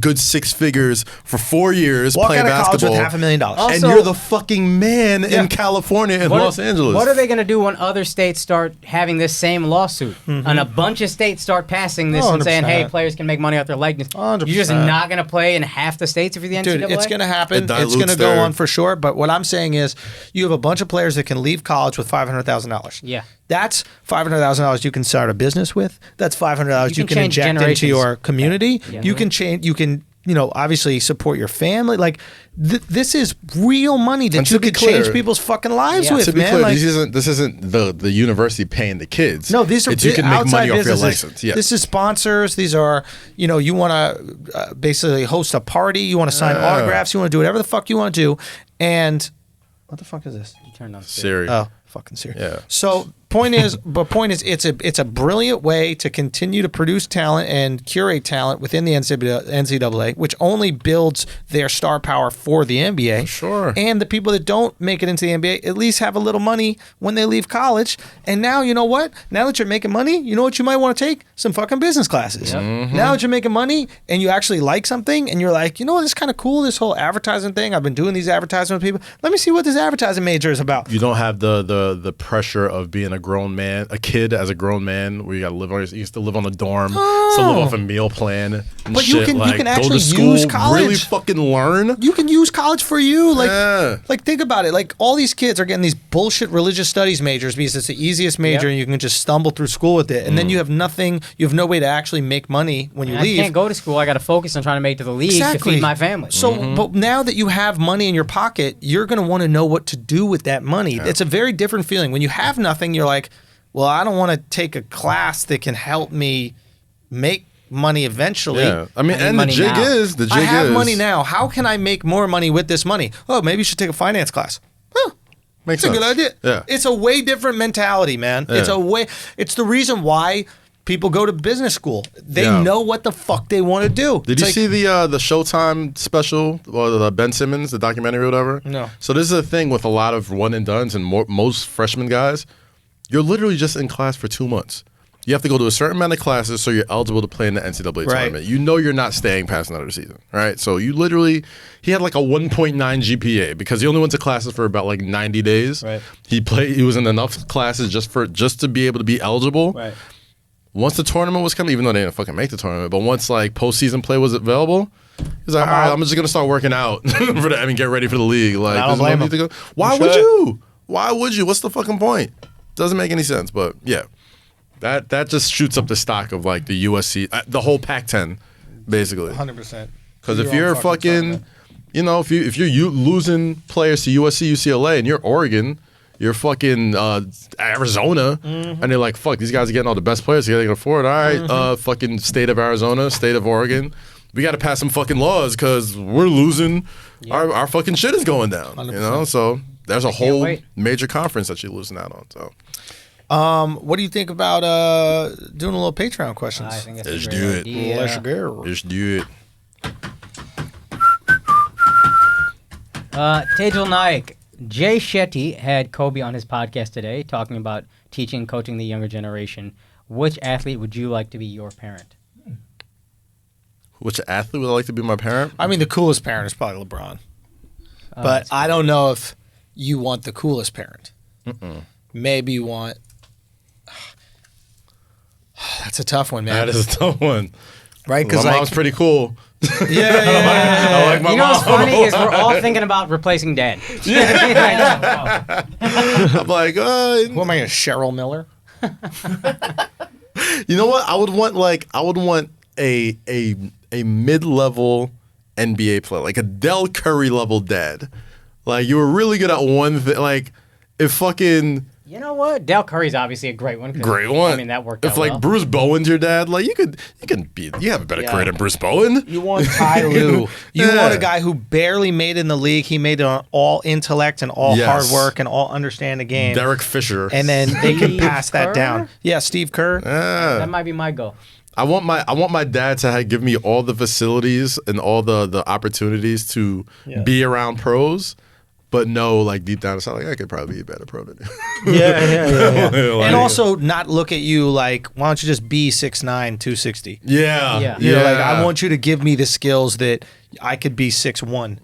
good 6 figures for 4 years playing basketball, with $500,000, also, and you're the fucking man in California and Los Angeles. What are they going to do when other states start having this same lawsuit and a bunch of states start passing this and saying, hey, players can make money off their likeness? 100%. You're just not going to play in half the states if you're the NCAA? Dude, it's going to happen. It's going to go on for sure. But what I'm saying is you have a bunch of players that can leave college with $500,000. Yeah. That's $500,000 you can start a business with. That's $500 you can inject into your community. You can change. You can, obviously support your family. Like this is real money that you could change people's fucking lives with. To be clear, this isn't the university paying the kids. No, these are you can make money off your license. This is sponsors. These are you want to basically host a party. You want to sign autographs. You want to do whatever the fuck you want to do. And what the fuck is this? You turned on Siri. Oh, fucking Siri. Yeah. So point is, it's a brilliant way to continue to produce talent and curate talent within the NCAA, which only builds their star power for the NBA. Sure. And the people that don't make it into the NBA at least have a little money when they leave college. And now, you know what? Now that you're making money, you know what you might want to take? Some fucking business classes. Now that you're making money and you actually like something and you're like, this is kind of cool, this whole advertising thing. I've been doing these advertisements with people. Let me see what this advertising major is about. You don't have the pressure of being a grown man, a kid as a grown man, where you gotta live on. You used to live on a dorm, still live off a meal plan. And but shit. you can actually go to school, use college. really fucking learn. You can use college for you. Like think about it. Like all these kids are getting these bullshit religious studies majors because it's the easiest major and you can just stumble through school with it. And then you have nothing. You have no way to actually make money when you leave. I can't go to school. I got to focus on trying to make it to the league to feed my family. So, but now that you have money in your pocket, you're going to want to know what to do with that money. It's a very different feeling. When you have nothing, you're like, well, I don't want to take a class that can help me make money eventually. Yeah, I mean, and the jig is I have money now. How can I make more money with this money? Oh, maybe you should take a finance class. Makes sense. It's a good idea. Yeah. It's a way different mentality, man. Yeah. It's the reason why people go to business school. They know what the fuck they want to do. Did you see the Showtime special, or the Ben Simmons, the documentary or whatever? No. So this is a thing with a lot of one and dones and most freshman guys. You're literally just in class for 2 months. You have to go to a certain amount of classes so you're eligible to play in the NCAA tournament. You know you're not staying past another season, right? So he had like a 1.9 GPA because he only went to classes for about like 90 days. Right. He was in enough classes just to be able to be eligible. Right. Once the tournament was coming, even though they didn't fucking make the tournament, but once like postseason play was available, he was like, all right, I'm just gonna start working out get ready for the league. Like, I don't blame him. Why would you? Why would you? What's the fucking point? Doesn't make any sense. But yeah, that just shoots up the stock of like the USC, the whole Pac-10, basically. 100%. Because if you're fucking, if you're losing players to USC, UCLA, and you're Oregon, you're fucking Arizona, and they're like, fuck, these guys are getting all the best players they can afford. All right, fucking state of Arizona, state of Oregon, we got to pass some fucking laws because we're losing. Our fucking shit is going down. 100%. You know, so there's a whole major conference that you're losing out on. So. What do you think about doing a little Patreon questions? I think that's Let's a do great it. idea. Let's do it. Tejal Naik. Jay Shetty had Kobe on his podcast today talking about teaching, coaching the younger generation. Which athlete would you like to be your parent? Which athlete would I like to be my parent? I mean, the coolest parent is probably LeBron. But I don't know if you want the coolest parent. Maybe you want... That's a tough one, man. That is a tough one. Right? Because my mom's pretty cool. Yeah. I like my you know mom. what's funny is we're all thinking about replacing Dad. I'm like, who am I going to Cheryl Miller? You know what? I would want a mid-level NBA player, like a Del Curry level dad. Like you were really good at one thing. Like if fucking. You know what? Del Curry's obviously a great one. Great one. I mean, that worked if out like well. Bruce Bowen's your dad, like you have a better career than Bruce Bowen. You want Ty Lue. You want a guy who barely made it in the league. He made it on all intellect and all hard work and all understand the game. Derek Fisher. And then they can pass that down. Yeah, Steve Kerr. That might be my goal. I want my dad to give me all the facilities and all the opportunities to be around pros. But no, like deep down inside, like I could probably be a better pro than you. Yeah. Like, and also not look at you like, why don't you just be 6'9", 260? Yeah. You know, like I want you to give me the skills that I could be 6'1"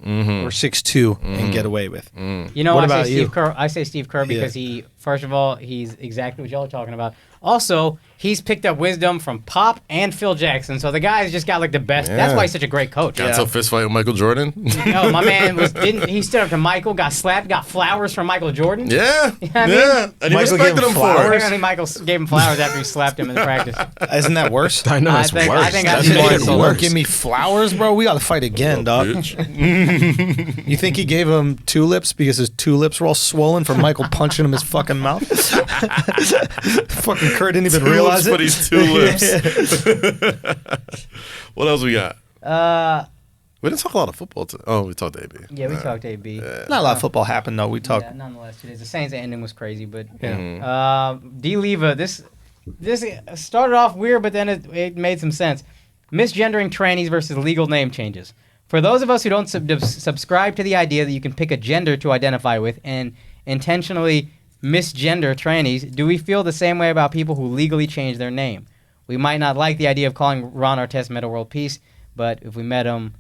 or 6'2" and get away with. You know, What I about say you? Steve Kerr. I say Steve Kerr because he, first of all, he's exactly what y'all are talking about. Also, he's picked up wisdom from Pop and Phil Jackson, so the guy's just got like the best. That's why he's such a great coach. Got into a fist fight with Michael Jordan. No, my man he stood up to Michael, got slapped, got flowers from Michael Jordan. Yeah. You know what I mean? And he Michael respected gave him him for flowers? it. Apparently, Michael gave him flowers after he slapped him in the practice. Isn't that worse? I know it's I worse. think That's I'd be fucking more worse. Don't give me flowers, bro. We got to fight again, dog. You think he gave him tulips because his tulips were all swollen from Michael punching him in his fucking mouth? Fucking Kurt didn't even realize it. But he's tulips. What else we got? We didn't talk a lot of football. We talked to AB. Yeah, we talked AB. Not a lot of football happened though. We talked. Yeah, nonetheless, it is. The Saints ending was crazy, but D. Leva, this started off weird, but then it made some sense. Misgendering trannies versus legal name changes. For those of us who don't subscribe to the idea that you can pick a gender to identify with and intentionally misgender trannies, do we feel the same way about people who legally change their name? We might not like the idea of calling Ron Artest Meta World Peace, but if we met him,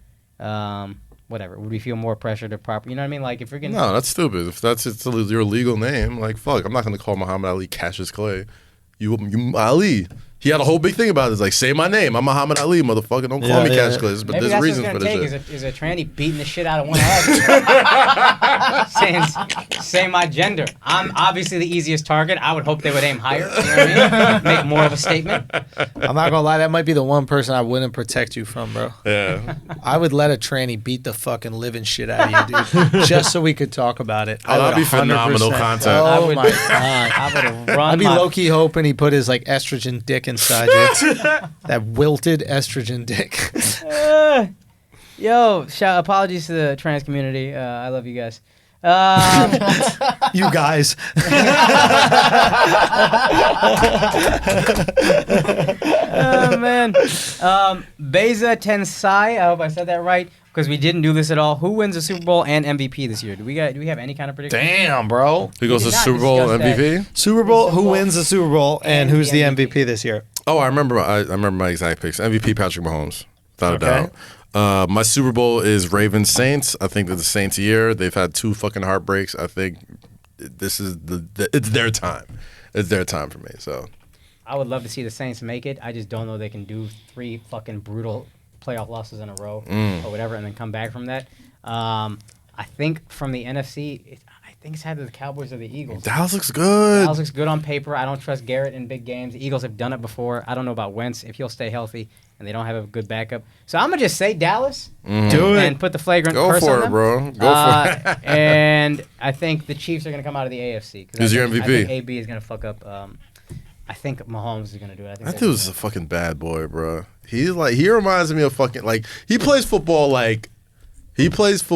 whatever, would we feel more pressure to proper? You know what I mean? Like if we're gonna No, that's stupid. If that's your legal name, like fuck, I'm not gonna call Muhammad Ali Cassius Clay. You Ali. He had a whole big thing about it. It's like, say my name. I'm Muhammad Ali, motherfucker. Don't call me Cash Clays. But maybe there's that's reasons what for it's this gonna shit. take is a tranny beating the shit out of one of us. Say my gender. I'm obviously the easiest target. I would hope they would aim higher. You know what I mean? Make more of a statement. I'm not gonna lie. That might be the one person I wouldn't protect you from, bro. Yeah. I would let a tranny beat the fucking living shit out of you, dude, just so we could talk about it. Oh, that'd be phenomenal 100%. content. Oh would- my god. I would have run. I'd be my- low key hoping he put his like estrogen dick inside you. That wilted estrogen dick. Yo, apologies to the trans community. I love you guys. You guys. Oh man. Beza Tensai. I hope I said that right because we didn't do this at all. Who wins the Super Bowl and MVP this year? Do we have any kind of prediction? Damn, bro. Who goes did to not Super Bowl discuss that. MVP? Super Bowl. Who Bowl. wins the Super Bowl and And who's the the MVP. MVP this year? Oh, I remember my exact picks. MVP Patrick Mahomes, without a doubt. My Super Bowl is Ravens Saints. I think that the Saints year. They've had 2 fucking heartbreaks. I think this is it's their time. It's their time for me. So I would love to see the Saints make it. I just don't know they can do 3 fucking brutal playoff losses in a row or whatever and then come back from that. I think from the NFC, think it's either the Cowboys or the Eagles. Dallas looks good. Dallas looks good on paper. I don't trust Garrett in big games. The Eagles have done it before. I don't know about Wentz if he'll stay healthy and they don't have a good backup. So I'm gonna just say Dallas. Do it. And put the flagrant Go curse for on it, them. bro. Go for it. And I think the Chiefs are gonna come out of the AFC. Who's your MVP? I think AB is gonna fuck up. I think Mahomes is gonna do it. I think That dude's a fucking bad boy, bro. He's like, he reminds me of fucking, like, he plays football like he plays street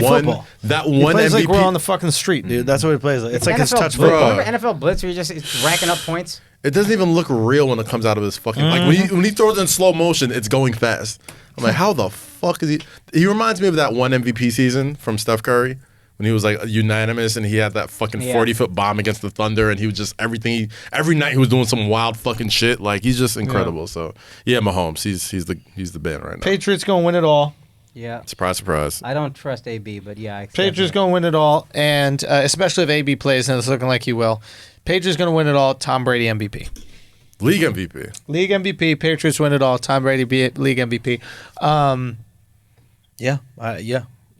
football. That He one plays MVP. like we're on the fucking street, dude. That's what he plays like. It's like his NFL touch Blitz. football. Remember NFL Blitz where it's racking up points? It doesn't even look real when it comes out of his fucking like when he throws it in slow motion, it's going fast. I'm like, how the fuck is he? He reminds me of that one MVP season from Steph Curry when he was like unanimous and he had that fucking 40-foot bomb against the Thunder and he was just every night he was doing some wild fucking shit. Like he's just incredible. Yeah. So yeah, Mahomes, he's the man right now. Patriots gonna win it all. Yeah. Surprise, surprise. I don't trust AB, but yeah. Patriots going to win it all, and especially if AB plays, and it's looking like he will. Patriots going to win it all. Tom Brady MVP. League MVP. League MVP. Patriots win it all. Tom Brady league MVP. Yeah.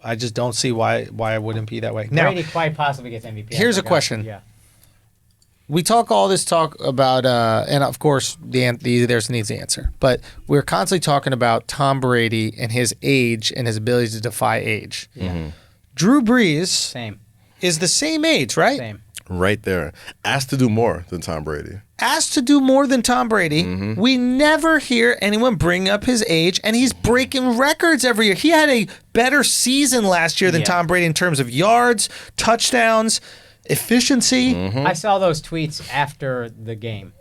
I just don't see why it wouldn't be that way. Now, Brady quite possibly gets MVP. Here's a question. Yeah. We talk all this talk about, and of course, there's an easy answer. But we're constantly talking about Tom Brady and his age and his ability to defy age. Yeah. Mm-hmm. Drew Brees Same. is the same age, right? Same. Right there. Asked to do more than Tom Brady. Asked to do more than Tom Brady. Mm-hmm. We never hear anyone bring up his age, and he's breaking records every year. He had a better season last year than Tom Brady in terms of yards, touchdowns, efficiency. Mm-hmm. I saw those tweets after the game,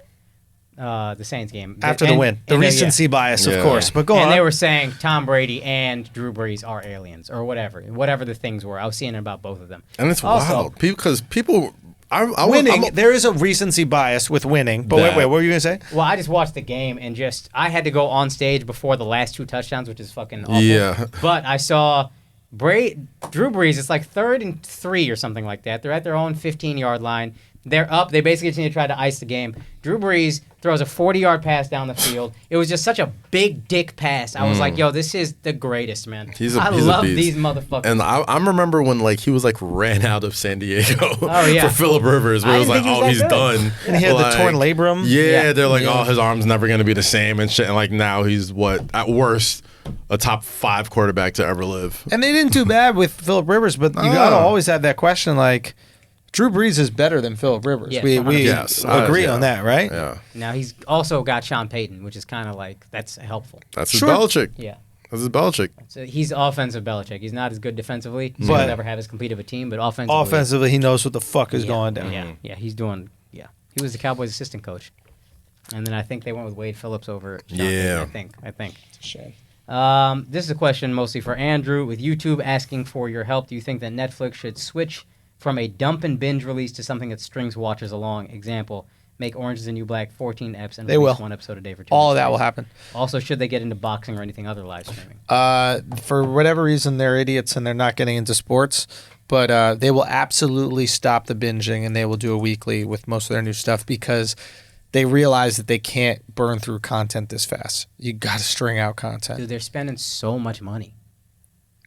the Saints game. After the win. The recency bias, of course. But go on. And they were saying Tom Brady and Drew Brees are aliens or whatever the things were. I was seeing about both of them. And it's Also, wild because people. Winning, there is a recency bias with winning. But wait, what were you going to say? Well, I just watched the game and I had to go on stage before the last two touchdowns, which is fucking awful. Yeah. But I saw Drew Brees, it's like 3rd and 3 or something like that. They're at their own 15-yard line. They're up. They basically continue to try to ice the game. Drew Brees throws a 40-yard pass down the field. It was just such a big dick pass. I was like, yo, this is the greatest, man. I love these motherfuckers. And I remember when he was ran out of San Diego for Philip Rivers, where it was like, he's done. And he had the torn labrum. Yeah, they're like, his arm's never going to be the same and shit. And now he's at worst, a top 5 quarterback to ever live. And they didn't do bad with Philip Rivers, but you got to always have that question Drew Brees is better than Philip Rivers. Yes, we agree on that, right? Yeah. Now he's also got Sean Payton, which is kind of that's helpful. That's his Belichick. Yeah. That's his Belichick. So he's offensive Belichick. He's not as good defensively. He'll never have as complete of a team, but offensively, he knows what the fuck is going down. Yeah, he's doing. Yeah, he was the Cowboys' assistant coach, and then I think they went with Wade Phillips over Sean Payton, I think. Shame. This is a question mostly for Andrew. With YouTube asking for your help, do you think that Netflix should switch from a dump and binge release to something that strings watchers along? Example, make Orange is the New Black 14 eps and release one episode a day for 2 All weeks of that straight. will happen. Also, should they get into boxing or anything other live streaming? For whatever reason, they're idiots and they're not getting into sports. But they will absolutely stop the binging and they will do a weekly with most of their new stuff because they realize that they can't burn through content this fast. You got to string out content. Dude, they're spending so much money.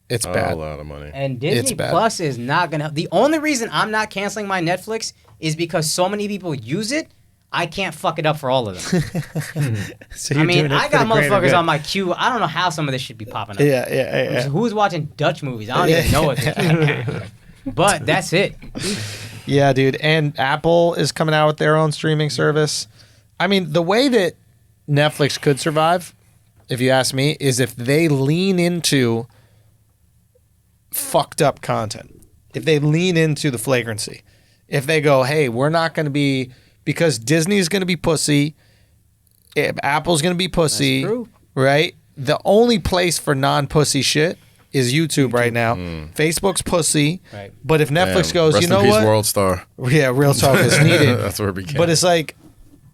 It's bad. A lot of money. And Disney Plus is not going to... The only reason I'm not canceling my Netflix is because so many people use it, I can't fuck it up for all of them. So I got motherfuckers on my queue. I don't know how some of this should be popping up. Yeah. Who's watching Dutch movies? I don't even know what they're doing. But that's it. Yeah, dude. And Apple is coming out with their own streaming service. I mean, the way that Netflix could survive, if you ask me, is if they lean into fucked up content. If they lean into the flagrancy. If they go, hey, we're not going to be, because Disney's going to be pussy, Apple's going to be pussy, That's true. Right? The only place for non-pussy shit is YouTube right now. Facebook's pussy. Right. But if Netflix goes, rest you know in peace, what? World Star. Yeah, real talk is needed. That's where it began. But it's like,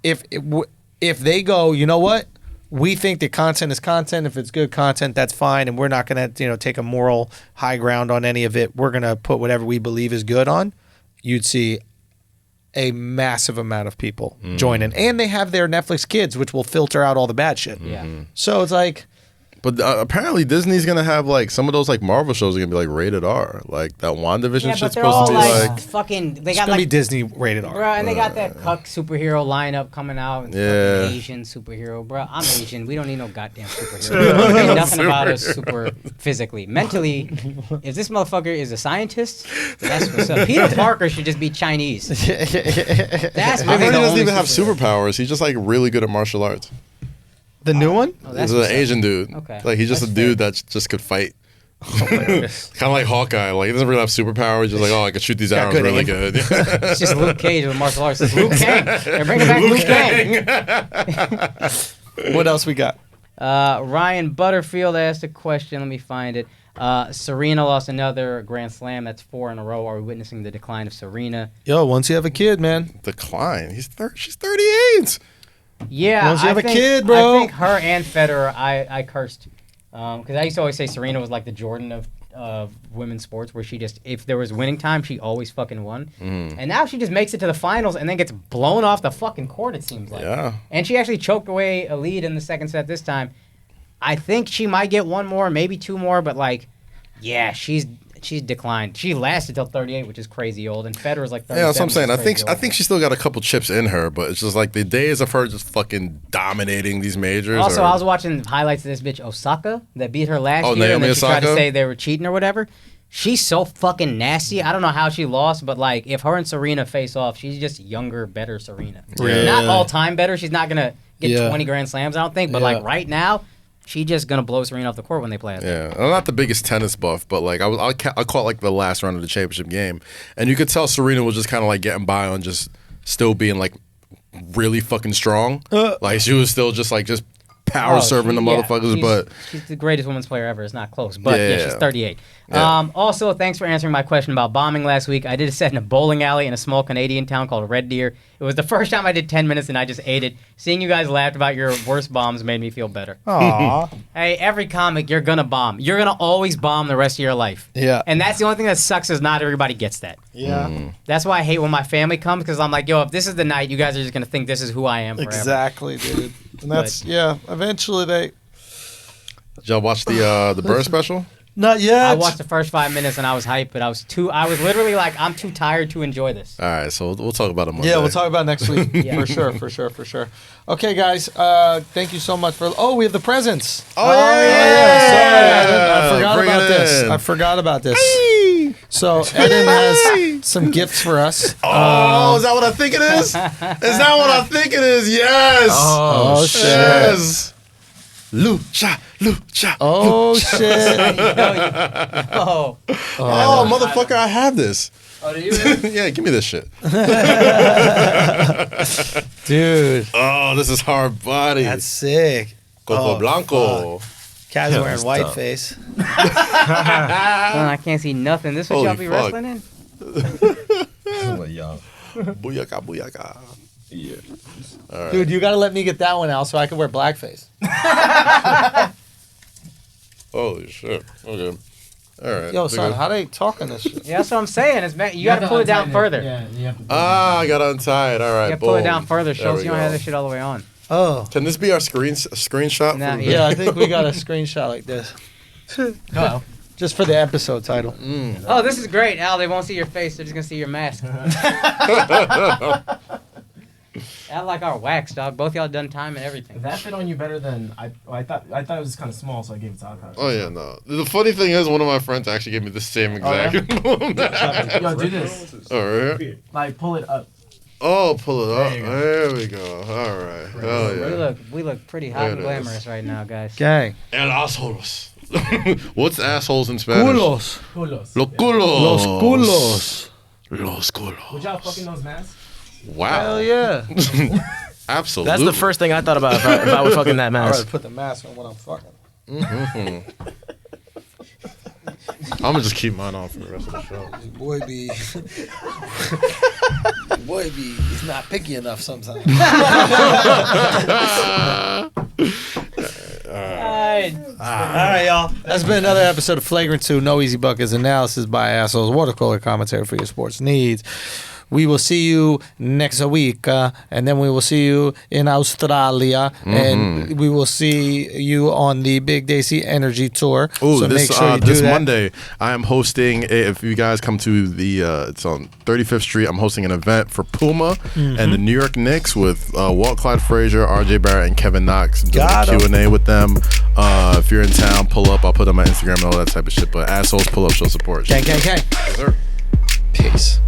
if they go, you know what? We think that content is content. If it's good content, that's fine, and we're not going to, take a moral high ground on any of it. We're going to put whatever we believe is good on. You'd see a massive amount of people join in, and they have their Netflix Kids, which will filter out all the bad shit. Yeah. So it's like, But apparently Disney's gonna have like some of those like Marvel shows are gonna be like rated R. Like that WandaVision Yeah, but shit's they're supposed all to be like fucking. They It's got gonna be like Disney rated R. bro, and they got that cuck superhero lineup coming out. And Yeah. fucking Asian superhero, bro. I'm Asian. We don't need no goddamn superhero. Ain't nothing about us super physically. Mentally, if this motherfucker is a scientist, that's what's up. Peter Parker should just be Chinese. That's I really heard the he doesn't only even have superhero. superpowers. He's just like really good at martial arts. The new one? Oh, that's He's an what's up. Asian dude. Okay. Like he's just That's a dude that just could fight. Kind of like Hawkeye. Like he doesn't really have superpowers. He's just like, oh, I can shoot these arrows good really aim. good. It's just Luke Cage with martial arts. It's Luke Kang. They're bringing back Luke Kang. What else we got? Ryan Butterfield asked a question. Let me find it. Serena lost another Grand Slam. That's 4 in a row. Are we witnessing the decline of Serena? Yo, once you have a kid, man. Decline. She's 38. Yeah, Once you have a think, kid, bro. I think her and Federer, I cursed. Because I used to always say Serena was like the Jordan of women's sports, where she just, if there was winning time, she always fucking won. And now she just makes it to the finals and then gets blown off the fucking court, it seems like. Yeah. And she actually choked away a lead in the second set this time. I think she might get one more, maybe 2 more, but like, yeah, she's declined. She lasted till 38, which is crazy old, and Federer's like 37. Yeah, that's what I'm saying. which is crazy I old. think she's still got a couple chips in her, but it's just like the days of her just fucking dominating these majors. Also, I was watching highlights of this bitch Osaka that beat her last year, Naomi and then she tried to Osaka? say they were cheating or whatever. She's so fucking nasty. I don't know how she lost, but like if her and Serena face off, she's just younger, better Serena. Really? Not all time better. She's not gonna get Yeah. 20 Grand Slams, I don't think. But like right now, she's just gonna blow Serena off the court when they play. Yeah, I'm not the biggest tennis buff, but like I caught like the last round of the championship game, and you could tell Serena was just kind of like getting by on just still being like really fucking strong. Like she was still just power serving the motherfuckers, but she's the greatest women's player ever. It's not close, but yeah, she's Yeah. 38. Yeah. Also, thanks for answering my question about bombing last week. I did a set in a bowling alley in a small Canadian town called Red Deer. It was the first time I did 10 minutes and I just ate it. Seeing you guys laughed about your worst bombs made me feel better. Aw. Hey, every comic, you're gonna bomb. You're gonna always bomb the rest of your life. Yeah. And that's the only thing that sucks is not everybody gets that. Yeah. That's why I hate when my family comes, because I'm like, yo, if this is the night, you guys are just gonna think this is who I am forever. Exactly, dude. And that's eventually they. did y'all watch the Bird special? Not yet. I watched the first 5 minutes and I was hyped, but I was literally like, I'm too tired to enjoy this. All right, so we'll talk about it Monday. Yeah, we'll talk about it next week. Yeah. For sure. Okay, guys. Thank you so much for. Oh, we have the presents. Oh, yeah. Sorry, I forgot Bring about it this. in. I forgot about this. So Eden has some gifts for us. Oh, is that what I think it is? Is that what I think it is? Yes. Oh shit. Yes. Lucha. Oh shit. Oh, Oh, motherfucker, I have this. oh, do you? Yeah, give me this shit. Dude, Oh, this is hard body. that's sick. Coco Blanco. Cat's wearing that's white tough. face. I can't see nothing. This what Holy y'all be fuck. wrestling in? Booyaka. Yeah. Dude, you gotta let me get that one out so I can wear blackface. Holy shit. Okay. All right. Yo, son, how they talking this shit? Yeah, that's what I'm saying. You gotta pull it down further. Yeah, you have to. I got untied. All right. You gotta pull it boom. down further. There Schulz, we you don't have go. this shit all the way on. Oh. Can this be our screenshot? Nah, for the yeah. Yeah, I think we got a screenshot like this. Oh. Just for the episode title. Oh, this is great, Al. They won't see your face. They're just gonna see your mask. I like our wax, dog. Both y'all done time and everything. That fit on you better than I thought. I thought it was kind of small, so I gave it to Akaash. Oh yeah, no. The funny thing is, one of my friends actually gave me the same exact. Yo, do this. Oh, right? Like, pull it up. Oh, pull it up. There you go. There we go. All right. Hell yeah. We look pretty hot There and it glamorous is. right now, guys. Gang. El assholes. What's assholes in Spanish? Culos. Culos. Los culos. Los culos. Los culos. Would y'all fucking those masks? Wow. Hell yeah. Absolutely. That's the first thing I thought about if I was fucking that I'd mask. rather put the mask on when I'm fucking. I'm gonna just keep mine on for the rest of the show. Boy be. Boy be. He's not picky enough sometimes. Alright. All right, y'all. That's been another episode of Flagrant 2, No Easy Buckets, analysis by assholes, watercolor commentary for your sports needs. we will see you next week, and then we will see you in Australia, and we will see you on the Big Daisy Energy Tour. Oh, so this make sure you do this that. Monday, I am hosting. If you guys come to the, it's on 35th Street. I'm hosting an event for Puma and the New York Knicks with Walt Clyde Frazier, R.J. Barrett, and Kevin Knox. Doing a Q&A with them. If you're in town, pull up. I'll put on my Instagram and all that type of shit. But assholes, pull up, show support. Gang. Yes, sir. Peace.